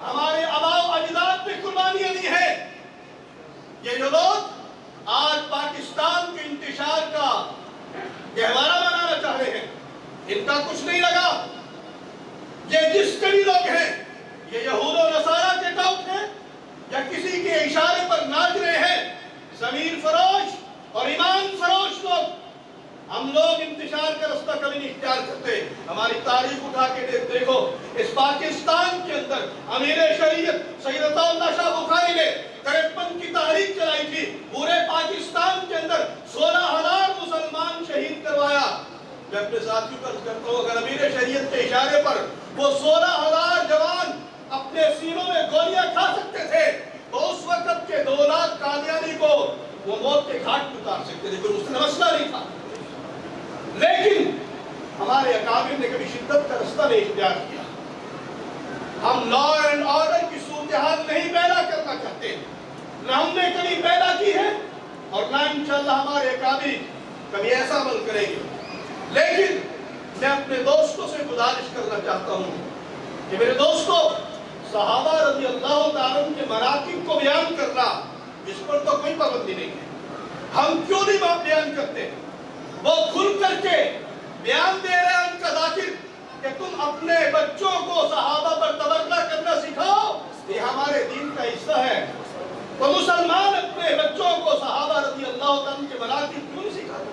ہمارے آباء و اجداد نے قربانیاں دی ہیں۔ یہ جو لوگ آج پاکستان کے انتشار کا گہوارہ بنانا چاہ رہے ہیں، ان کا کچھ نہیں لگا. یہ جس کے بھی لوگ ہیں، یہ یہود و نصارہ کے ٹاپ ہیں یا کسی کے اشارے پر ناچ رہے ہیں، زمین فروش اور ایمان فروش لوگ. ہم لوگ انتشار کا رستہ کبھی نہیں اختیار کرتے. ہماری تاریخ اٹھا کے دیکھو، اس پاکستان کے اندر امیر شریعت سید عطا اللہ شاہ بخاری نے 53 کی تحریک چلائی تھی. پورے پاکستان کے اندر 16,000 مسلمان شہید کروایا. میں اپنے ساتھیوں پر کرتا ہوں، اگر امیر شریعت کے اشارے پر وہ 16,000 جوان اپنے سینوں میں گولیاں کھا سکتے تھے تو اس وقت کے 2 لاکھ قادیانی کو وہ موت کے گھاٹ پہ اتار سکتے تھے. کوئی مسئلہ نہیں تھا. لیکن ہمارے اکابر نے کبھی شدت کا رستہ نہیں اختیار کیا. ہم لا اینڈ آرڈر کی صورتحال نہیں پیدا کرنا چاہتے، نہ ہم نے کبھی پیدا کی ہے اور نہ انشاءاللہ ہمارے اکابر کبھی ایسا عمل کریں گے. لیکن میں اپنے دوستوں سے گزارش کرنا چاہتا ہوں کہ میرے دوستوں، صحابہ رضی اللہ تعالیٰ عنہ کے مناقب کو بیان کرنا، اس پر تو کوئی پابندی نہیں ہے. ہم کیوں نہیں بیان کرتے؟ وہ کھل کر کے بیان دے رہے ہیں ان کا ذاکر کہ تم اپنے بچوں کو صحابہ پر تبرہ کرنا سکھاؤ، یہ ہمارے دین کا حصہ ہے. تو مسلمان اپنے بچوں کو صحابہ رضی اللہ عنہ کے مناقب کیوں نہیں سکھاتے؟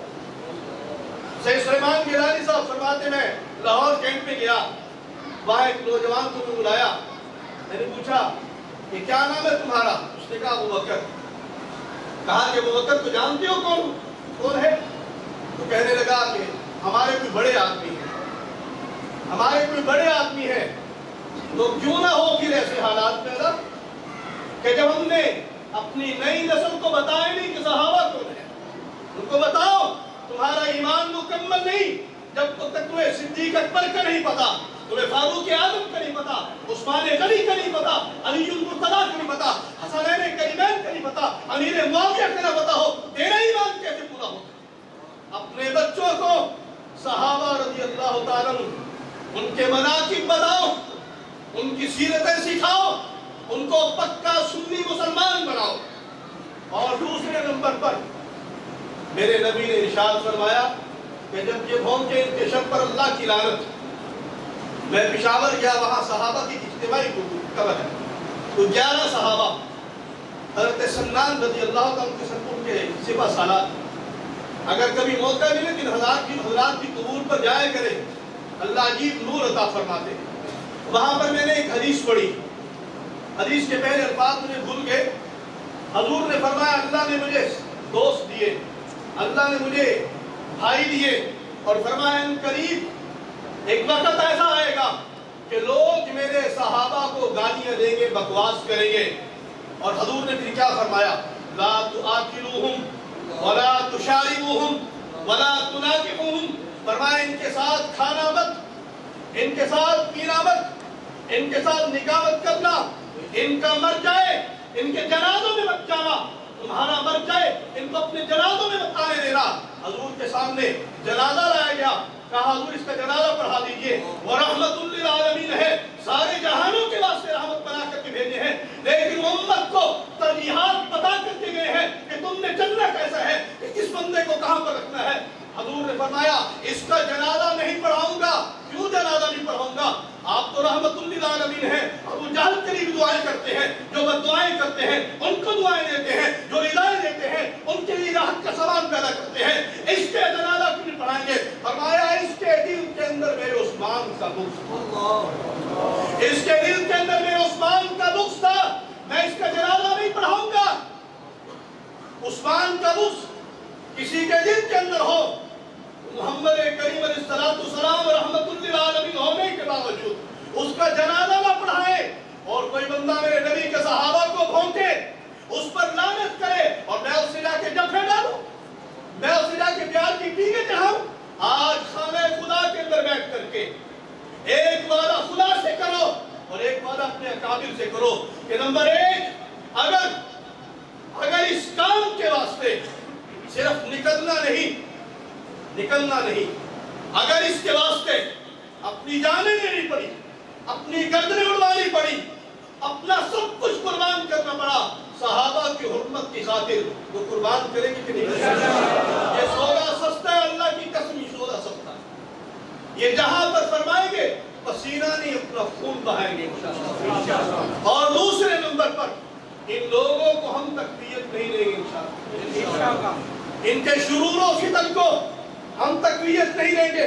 سید سلیمان گیلانی صاحب فرماتے میں لاہور کیمپ میں گیا، وہاں ایک نوجوان کو میں بلایا. میں نے پوچھا کہ کیا نام ہے تمہارا؟ اس نے کہا ابو بکر. کہا کہ ابو بکر کو جانتے ہو کون ہے؟ تو کہنے لگا کہ ہمارے کوئی بڑے آدمی ہیں. تو کیوں نہ ہو پھر ایسے حالات پیدا کہ جب ہم نے اپنی نئی نسل کو بتایا نہیں کہ صحابہ کون ہیں. ان کو بتاؤ تمہارا ایمان مکمل نہیں جب تک تمہیں صدیق اکبر کا نہیں پتا، تمہیں فاروق اعظم کا نہیں پتا، عثمان غنی کا نہیں پتا، علی المرتضیٰ کا نہیں پتا، حسنین کریمین کا نہیں پتا، امیر معاویہ کا نہ پتا ہو، تیرا ایمان کیسے پورا ہوتا؟ اپنے بچوں کو صحابہ رضی اللہ تعالیٰ ان کے مناقب بتاؤ، ان کی سیرتیں سکھاؤ، ان کو پکا سنی مسلمان بناؤ. اور دوسرے نمبر پر میرے نبی نے ارشاد فرمایا کہ جب یہ پہنچے ان کے شب پر اللہ کی لعنت. میں پشاور گیا، وہاں صحابہ کی اجتماعی قبر ہے. تو 11 صحابہ حضرت سنان رضی اللہ عنہ کے سپر کے سپہ سالار، اگر کبھی موقع ملے کہ حضرات کی قبور پر جائے کرے، اللہ عجیب نور عطا فرماتے. وہاں پر میں نے ایک حدیث پڑھی، حدیث کے پہلے الفاظ مجھے بھول گئے. حضور نے فرمایا اللہ نے مجھے دوست دیے، اللہ نے مجھے بھائی دیے، اور فرمایا ان قریب ایک وقت ایسا آئے گا کہ لوگ میرے صحابہ کو گالیاں دیں گے، بکواس کریں گے. اور حضور نے پھر کیا فرمایا؟ لا تآکلوہم ولا تشاربوہم ولا تناکحوہم. فرمایا ان کے ساتھ کھانا مت، ان کے ساتھ پینا مت، ان کے ساتھ نکاح مت کرنا، ان کا مر جائے ان کے جنازوں میں مت جانا، تمہارا مر جائے ان کو اپنے جنازوں میں مت آنے دینا. حضور کے سامنے جنازہ لایا گیا، کہا حضور اس کا جنازہ پڑھا دیجئے. وہ رحمت للعالمین ہے، سارے جہانوں کے واسطے رحمت بنا کر کے بھیجے ہیں، لیکن امت کو ترجیحات بتا کر کے گئے ہیں کہ تم نے چلنا کیسا ہے، کہ کس بندے کو کہاں پر رکھنا ہے. حضور نے فرمایا اس کا جنازہ نہیں پڑھاؤں گا. کیوں جنازہ نہیں پڑھاؤں گا؟ آپ تو رحمت للعالمین ہیں. ابو جہل کے لیے بھی دعائیں کرتے ہیں، جو بد دعائیں کرتے ہیں ان کو دعائیں دیتے ہیں، جو رضائیں دیتے ہیں ان کے لیے راحت کا سامان پیدا کرتے ہیں. اس کے جنازہ کیوں نہیں پڑھائیں گے؟ فرمایا اس کے دل کے اندر میرے عثمان کا بغض، اس کے دل کے اندر میرے عثمان کا بغض تھا، میں اس کا جنازہ نہیں پڑھاؤں گا. عثمان کا بغض کسی کے دل کے اندر ہو، محمد کریم علیہ السلام رحمت للعالمین ہونے کے باوجود اس کا جنازہ نہ پڑھائے، اور کوئی بندہ میرے نبی کے صحابہ کو بھونکے، اس پر لعنت کرے، اور میں اس سے جا کے جفے ڈالوں، میں اس سے جا کے پیار کی ٹیکے چڑھاؤں. آج خانہ خدا کے اندر بیٹھ کر کے ایک وعدہ خدا سے کرو اور ایک وعدہ اپنے اکابر سے کرو کہ نمبر 1، اگر اس کام کے واسطے صرف نکلنا نہیں، اگر اس کے واسطے اپنی جانیں دینی پڑی، اپنی گردنیں اڑوانی پڑی، اپنا سب کچھ قربان کرنا پڑا صحابہ کی حرمت کی خاطر، وہ قربان کریں گے کہ نہیں؟ یہ سودا سستا ہے، اللہ کی قسم یہ سودا سستا ہے. یہ جہاں پر فرمائیں گے پسینہ نہیں اپنا خون بہائیں گے انشاءاللہ. اور دوسرے نمبر پر ان لوگوں کو ہم تقویت نہیں دیں گے انشاءاللہ. ان کے شرور و فتن کو ہم تقویت نہیں دیں گے.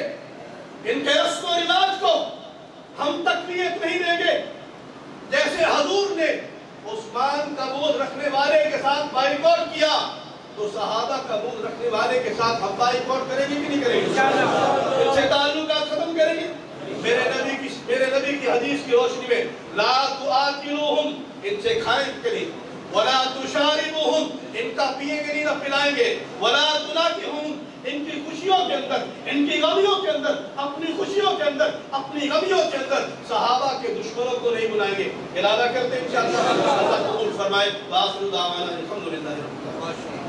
ان کے رسم و رواج کو ہم تقویت نہیں دیں گے. جیسے حضور نے عثمان کا بوجھ رکھنے والے کے ساتھ بائیکاٹ کیا تو صحابہ کا بوجھ رکھنے والے کے ساتھ ہم بائیکاٹ کریں گے کہ نہیں کریں گے؟ ان سے تعلقات ختم کریں گے. میرے نبی کی حدیث کی روشنی میں لا تؤکلوہم، ان سے کھائیں کے لیے، ولا تشاربوہم، ان کا پیئیں گے نہیں نہ پلائیں گے، ولا تناکحوہم، ان کی خوشیوں کے اندر، ان کی غمیوں کے اندر، اپنی خوشیوں کے اندر، اپنی غمیوں کے اندر صحابہ کے دشمنوں کو نہیں بلائیں گے. ارادہ کرتے ہیں انشاءاللہ اللہ قبول فرمائے. وآخر دعوانا الحمدللہ رب العالمین.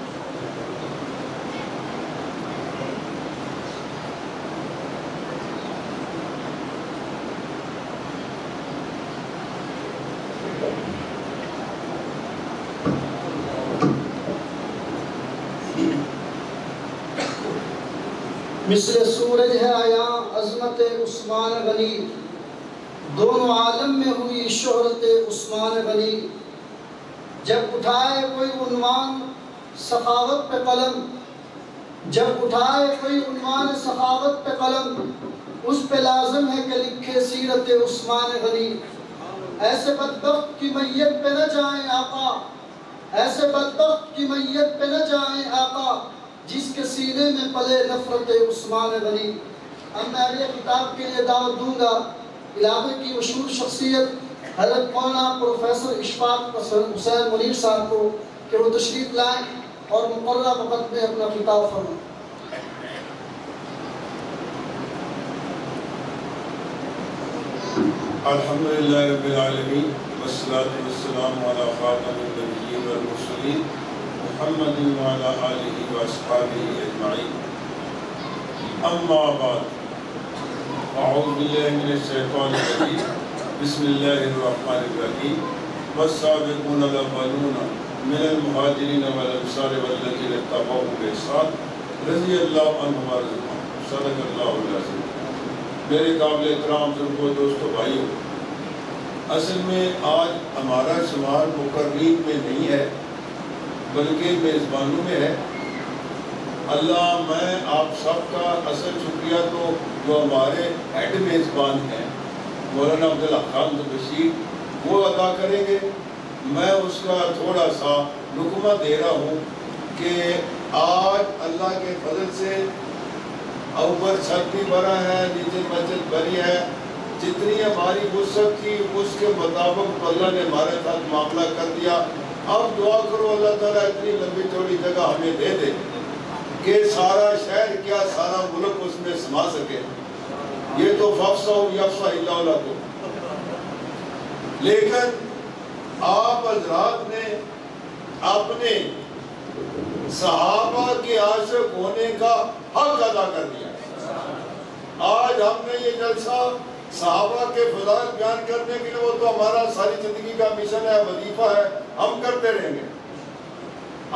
مثل سورج ہے آیا عظمت عثمان غنی، دونوں عالم میں ہوئی شہرت عثمان غنی. جب اٹھائے کوئی عنوان سخاوت پہ قلم، جب اٹھائے کوئی عنوان سخاوت پہ قلم، اس پہ لازم ہے کہ لکھے سیرت عثمان غنی. ایسے بدبخت کی میت پہ نہ جائیں آقا، ایسے بدبخت کی میت پہ نہ جائیں آقا، جس کے سینے میں پلے نفرت عثمان غنی. اب میں اگلے خطاب کے لیے دعوت دوں گا علاقے کی مشہور شخصیت حضرت مولانا پروفیسر اشفاق حسین منیر صاحب کو کہ وہ تشریف لائیں اور مقررہ وقت میں اپنا خطاب فرمائیں. الحمدللہ رب العالمین والصلاة والسلام علی خاتم النبیین والمرسلین محمد وعلی آلہ واصحابہ اجمعین. اما بعد، اعوذ باللہ من الشیطان الرجیم، بسم اللہ الرحمن الرحیم. والسابقون الاولون من المہاجرین والانصار والذین اتبعوهم بإحسان رضی اللہ عنہم ورضوا عنہم. صدق اللہ العظیم. میرے قابل احترام بزرگوں، دوستو، بھائیو، اصل میں آج ہمارا شمار مقررین میں نہیں ہے بلکہ میزبانوں میں ہے. اللہ، میں آپ سب کا اصل شکریہ تو جو ہمارے ہیڈ میزبان ہیں مولانا عبدالحق خان بشیر وہ ادا کریں گے. میں اس کا تھوڑا سا نقمہ دے رہا ہوں کہ آج اللہ کے فضل سے اوپر چھت بھی بھرا ہے، نیچے مسجد بھری ہے. جتنی ہماری وسعت تھی اس کے مطابق اللہ نے ہمارے ساتھ معاملہ کر دیا. اب دعا کرو اللہ تعالیٰ اتنی لمبی چوڑی جگہ ہمیں دے دے کہ سارا شہر کیا سارا ملک اس میں سما سکے. یہ تو فافسہ یفسہ اللہ لکم. لیکن آپ حضرات نے اپنے صحابہ کے عاشق ہونے کا حق ادا کر دیا. آج ہم نے یہ جلسہ صحابہ کے فضائل بیان کرنے کے لیے، وہ تو ہمارا ساری زندگی کا مشن ہے، وظیفہ ہے، ہم کرتے رہیں گے.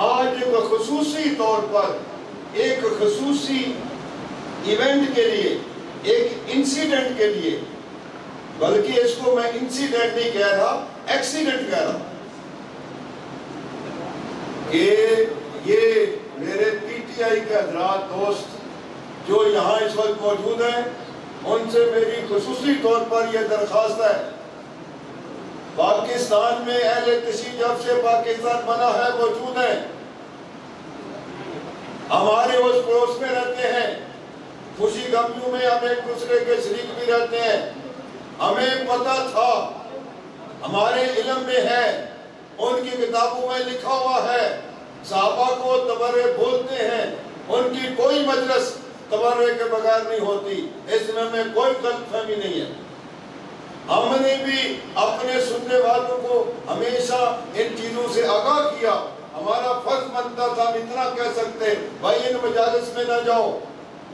آج ایک خصوصی طور پر ایک خصوصی ایونٹ کے لیے، ایک انسیڈنٹ کے لیے، بلکہ اس کو میں انسیڈنٹ نہیں کہہ رہا، ایکسیڈنٹ کہہ رہا کہ یہ میرے پی ٹی آئی کے حضرات دوست جو یہاں اس وقت موجود ہیں، ان سے میری خصوصی طور پر یہ درخواست ہے. پاکستان میں اہل تشیع جب سے پاکستان بنا ہے موجود ہیں، ہمارے اس پڑوس میں رہتے ہیں، خوشی غمیوں میں ہم ایک دوسرے کے شریک بھی رہتے ہیں. ہمیں پتہ تھا، ہمارے علم میں ہے، ان کی کتابوں میں لکھا ہوا ہے، صحابہ کو تبرع بولتے ہیں، ان کی کوئی مجلس تبرع کے بغیر نہیں ہوتی. اس میں ہمیں کوئی غلط فہمی نہیں ہے. ہم نے بھی اپنے سننے والوں کو ہمیشہ ان چیزوں سے آگاہ کیا. ہمارا فرض بنتا تھا، ہم اتنا کہہ سکتے بھائی ان مجالس میں نہ جاؤ،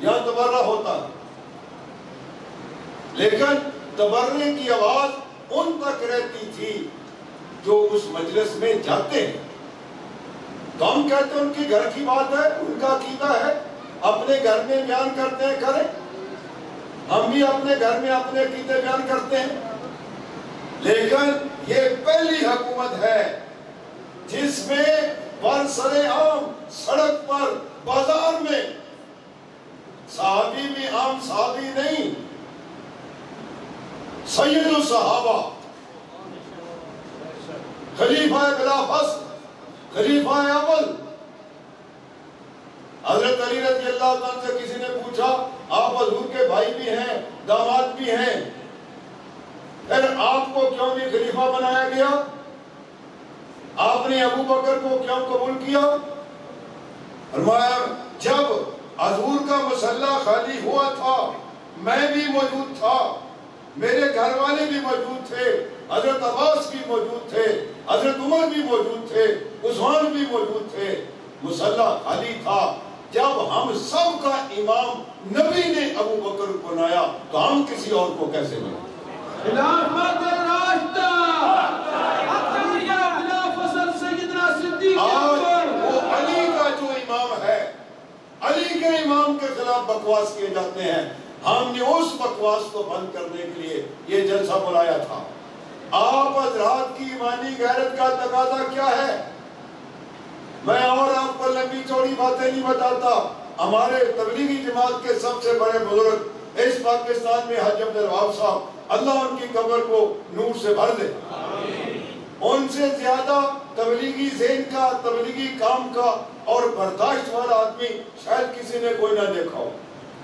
یہاں تبرع ہوتا. لیکن تبرع کی آواز ان تک رہتی تھی جو اس مجلس میں جاتے ہیں. تو ہم کہتے ہیں ان کی گھر کی بات ہے، ان کا عقیدہ ہے، اپنے گھر میں بیان کرتے ہیں، کریں. ہم بھی اپنے گھر میں اپنے عقیدے بیان کرتے ہیں، لیکن یہ پہلی حکومت ہے جس میں برسر عام سڑک پر بازار میں صحابی بھی عام صحابی نہیں، سید الصحابہ، خلیفہ بلا فصل، خلیفہ اول حضرت علی رضی اللہ عنہ سے کسی نے پوچھا آپ حضور کے بھائی بھی ہیں داماد بھی ہیں، پھر آپ کو کیوں نہیں خلیفہ بنایا گیا؟ آپ نے ابو بکر کو کیوں قبول کیا؟ فرمایا جب حضور کا مصلی خالی ہوا تھا میں بھی موجود تھا، میرے گھر والے بھی موجود تھے، حضرت عباس بھی موجود تھے، حضرت عمر بھی موجود تھے، عثمان بھی موجود تھے، مصلی خالی تھا۔ جب ہم سب کا امام نبی نے ابو بکر کو بنایا تو ہم کسی اور کو کیسے بنائیں؟ خلافت راشدہ آج وہ علی کا جو امام ہے، علی کے امام کے خلاف بکواس کیے جاتے ہیں، ہم نے اس بکواس کو بند کرنے کے لیے یہ جلسہ بلایا تھا۔ آپ حضرات کی ایمانی غیرت کا تقاضا کیا ہے؟ میں اور آپ کو لمبی چوڑی باتیں نہیں بتاتا، ہمارے تبلیغی جماعت کے سب سے بڑے بزرگ اس پاکستان میں حاجی عبدالوہاب صاحب، اللہ ان کی قبر کو نور سے بھر دے، ان سے زیادہ تبلیغی ذہن کا، تبلیغی کام کا اور برداشت والا آدمی شاید کسی نے کوئی نہ دیکھا ہو۔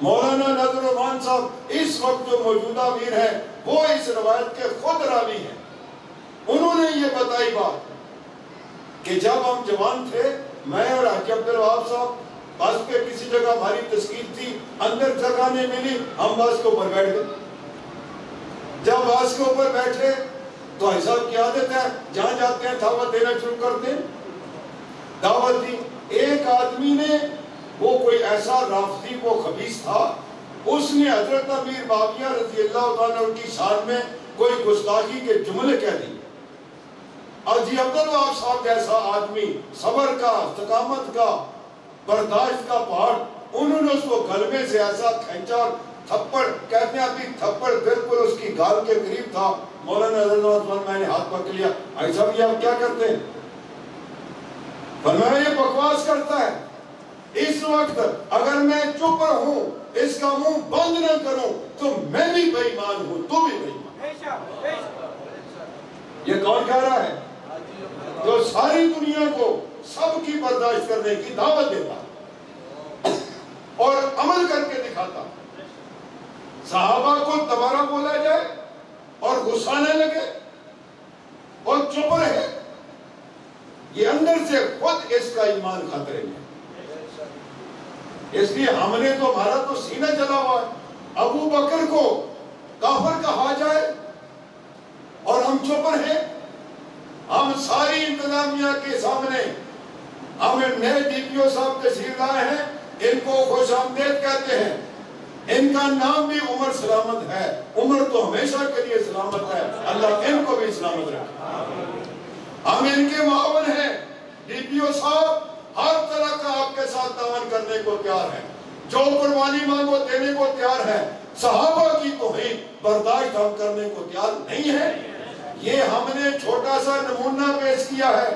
مولانا نذر الرحمان صاحب اس وقت جو موجودہ امیر ہیں وہ اس روایت کے خود راوی ہیں، انہوں نے یہ بتائی بات کہ جب ہم جوان تھے، میں اور حاجی عبدالوہاب صاحب بس کے کسی جگہ ہماری تسکیر تھی، اندر جگہ نہیں ملی، ہم بس کے اوپر بیٹھ گئے۔ جب بس کے اوپر بیٹھے تو حساب کی عادت ہے جہاں جاتے ہیں دعوت دینا شروع کرتے ہیں، دعوت دی۔ ایک آدمی نے، وہ کوئی ایسا رافضی وہ خبیث تھا، اس نے حضرت امیر معاویہ رضی اللہ عنہ کی شان میں کوئی گستاخی کے جملے کہہ دی۔ حاجی عبدالوہاب صاحب جیسا آدمی، صبر کا، استقامت کا، برداشت کا پہاڑ، انہوں نے اس کو گلبے سے ایسا کھینچا اور تھپڑ، کہتے ہیں ابھی تھپڑ بالکل اس کی گال کے قریب تھا۔ مولانا عثمان میں نے ہاتھ پکڑ لیا، بھائی صاحب یہ آپ کیا کرتے ہیں؟ فرمایا یہ بکواس کرتا ہے، اس وقت اگر میں چپ رہوں، اس کا منہ بند نہ کروں تو میں بھی بے ایمان ہوں، تو بھی بے ایمان۔ یہ کون کہہ رہا ہے؟ جو ساری دنیا کو سب کی برداشت کرنے کی دعوت دیتا اور عمل کر کے دکھاتا۔ صحابہ کو دوبارہ بولا جائے اور غصانے لگے اور چپ رہے، یہ اندر سے خود اس کا ایمان خطرے میں۔ اس لیے ہم نے تو، ہمارا تو سینہ چلا ہوا ہے، ابو بکر کو کافر کہا جائے اور ہم چپ رہے۔ ہم ساری انتظامیہ کے سامنے، ہم نئے ڈی پی او صاحب تشریف لائے ہیں، ان کو خوش آمدید کہتے ہیں، ان کا نام بھی عمر سلامت ہے، عمر تو ہمیشہ کے لیے سلامت ہے، اللہ ان کو بھی سلامت رکھے۔ ہم ان کے معاون ہیں، ڈی پی او صاحب ہر طرح کا آپ کے ساتھ تعاون کرنے کو تیار ہے، جو قربانی مانگو دینے کو تیار ہے، صحابہ کی توہین برداشت ہم کرنے کو تیار نہیں ہے۔ یہ ہم نے چھوٹا سا نمونہ پیش کیا ہے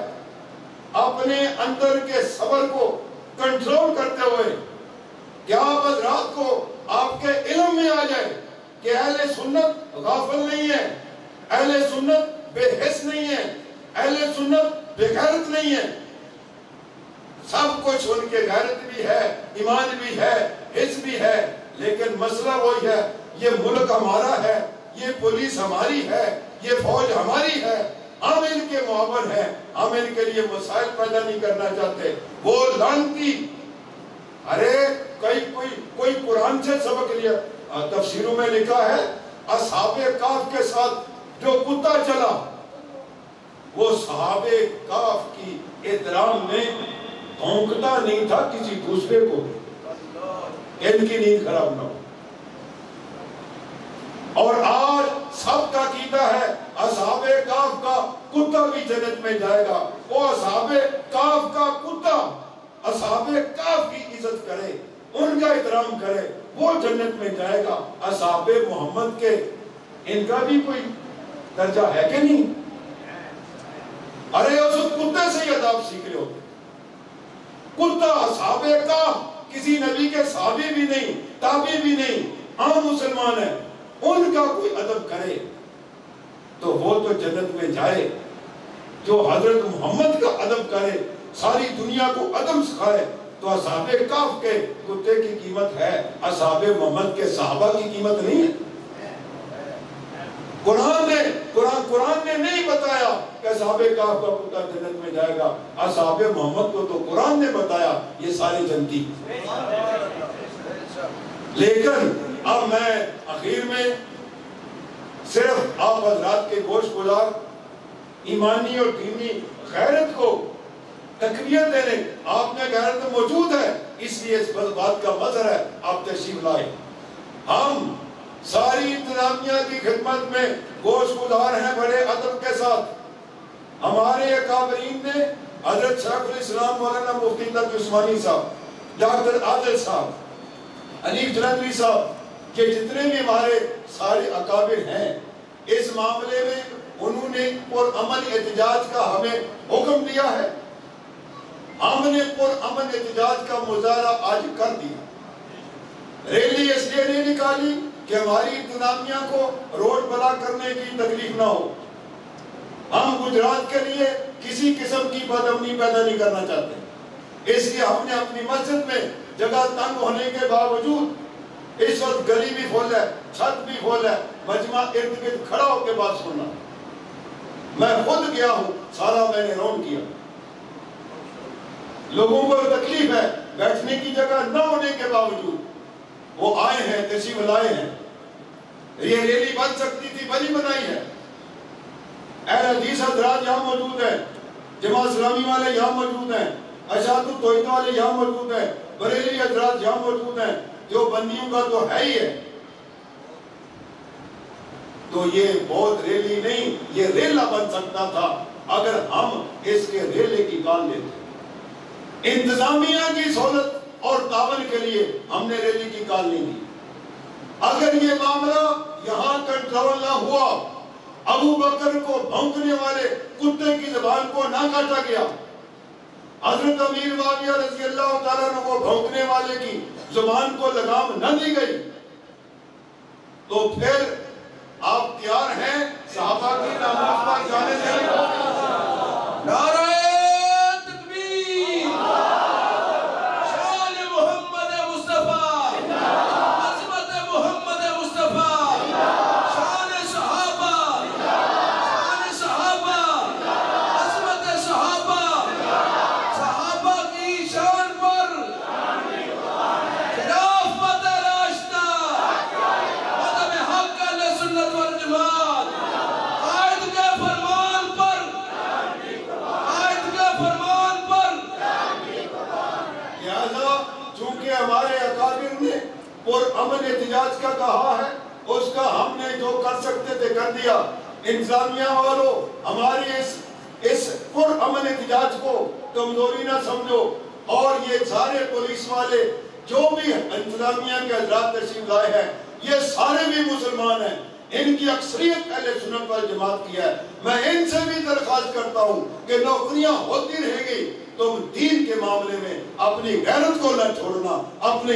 اپنے اندر کے صبر کو کنٹرول کرتے ہوئے، کہ آپ حضرات کو آپ کے علم میں آ جائے کہ اہل سنت غافل نہیں ہے، اہل سنت بے حس نہیں ہے، اہل سنت بے غیرت نہیں ہے، سب کچھ ان کے غیرت بھی ہے، ایمان بھی ہے، حس بھی ہے، لیکن مسئلہ وہی ہے، یہ ملک ہمارا ہے، یہ پولیس ہماری ہے، یہ فوج ہماری ہے، ہم ان کے معاون ہیں، ہم ان کے لیے مسائل پیدا نہیں کرنا چاہتے۔ وہ لعنتی، ارے کوئی قرآن سے سبق لیا، تفسیروں میں لکھا ہے اصحاب کہف کے ساتھ جو کتا چلا، وہ صحاب کہف کی احترام میں بھونکتا نہیں تھا کسی دوسرے کو، ان کی نیند خراب نہ ہو۔ اور آج سب کا عقیدہ ہے اصحاب کہف کا کتا بھی جنت میں جائے گا، وہ اصحاب کہف کا کتا اصحاب کہف کی عزت کرے، ان کا احترام کرے وہ جنت میں جائے گا. اصحاب محمد کے ان کا بھی کوئی درجہ ہے کہ نہیں؟ ارے اس کتے سے ہی اداب سیکھ رہے ہوتے. کتا اصحاب کا کسی نبی کے صحابی بھی نہیں، تابعی بھی نہیں، عام مسلمان ہے، ان کا کوئی ادب کرے تو وہ تو جنت میں جائے. جو حضرت محمد کا ادب کرے، ساری دنیا کو ادب سکھائے، تو اصحاب کہف کے کتے کی قیمت ہے، اصحاب محمد کے صحابہ کی قیمت نہیں ہے. قرآن نے نہیں بتایا کہ اصحاب کہف کا کتا جنت میں جائے گا. اصحاب محمد کو تو قرآن نے بتایا یہ سارے جنتی. لیکن اب میں اخیر میں صرف آپ حضرات کے گوش گزار ایمانی اور دینی غیرت کو تقویت دینے، آپ میں غیرت موجود ہے اس لیے اس بات کا مظہر ہے آپ تشریف لائے. ہم ساری انتظامیہ کی خدمت میں گوش گزار ہیں بڑے ادب کے ساتھ. ہمارے اکابرین نے حضرت شیخ الاسلام مولانا مفتی تقی عثمانی صاحب، ڈاکٹر عادل صاحب، حنیف جلندری صاحب، یہ جتنے بھی ہمارے سارے اکابر ہیں اس معاملے میں انہوں نے پرامن احتجاج کا ہمیں حکم دیا ہے. ہم نے پرامن احتجاج کا مظاہرہ آج کر دیا. ریلی اس لیے نہیں نکالی کہ ہماری انتظامیہ کو روڈ بلاک کرنے کی تکلیف نہ ہو. ہم گجرات کے لیے کسی قسم کی بدامنی پیدا نہیں کرنا چاہتے. اس لیے ہم نے اپنی مسجد میں جگہ تنگ ہونے کے باوجود اس وقت گلی بھی فل ہے، چھت بھی فل ہے، مجمع ارد گرد کھڑا ہو کے بات سننا. میں خود گیا ہوں، سارا میں نے راؤنڈ کیا. لوگوں کو تکلیف ہے بیٹھنے کی جگہ نہ ہونے کے باوجود وہ آئے ہیں، تشریف لائے ہیں. یہ ریلی بن سکتی تھی، بنی بنائی ہے. اہل حدیث حضرات یہاں موجود ہیں، جماعت اسلامی والے یہاں موجود ہیں، اشاعت التوحید والے یہاں موجود ہیں، بریلی حضرات یہاں موجود ہیں. جو بندیوں کا تو ہے ہی ہے. تو یہ بہت ریلی نہیں، یہ ریلا بن سکتا تھا اگر ہم اس کے ریلے کی کال لیتے. انتظامیہ کی سہولت اور تعاون کے لیے ہم نے ریلی کی کال نہیں دی. اگر یہ معاملہ یہاں کنٹرول نہ ہوا، ابو بکر کو بھونکنے والے کتے کی زبان کو نہ کاٹا گیا، حضرت امیر معاویہ رضی اللہ تعالیٰ عنہ کو بھونکنے والے کی زبان کو لگام نہ دی گئی، تو پھر آپ تیار ہیں صحابہ کی ناموس پر جانے دینے کو؟ نعرہ تکبیر، شان محمد مصطفیٰ، عظمت محمد مصطفیٰ، شان صحابہ، عظمت صحابہ، صحابہ کی شان پر خلافت راشدہ، مذہب حق اہل سنت والجماعت، قائد کے فرمان پر، قائد کے فرمان پر. لہذا چونکہ ہمارے اکابر نے پرامن احتجاج کا کہا ہے، اس کا ہم نے جو کر سکتے تھے کر دیا. انتظامیہ والوں ہماری اس پرامن احتجاج کو کمزوری نہ سمجھو، اور یہ سارے پولیس والے جو بھی انتظامیہ کے حضرات تشریف لائے ہیں یہ سارے بھی مسلمان ہیں، ان کی اکثریت اہل سنت والجماعت کی ہے. میں ان سے بھی درخواست کرتا ہوں کہ نوکریاں ہوتی رہے گی، تم دین کے معاملے میں اپنی غیرت کو نہ چھوڑنا، اپنے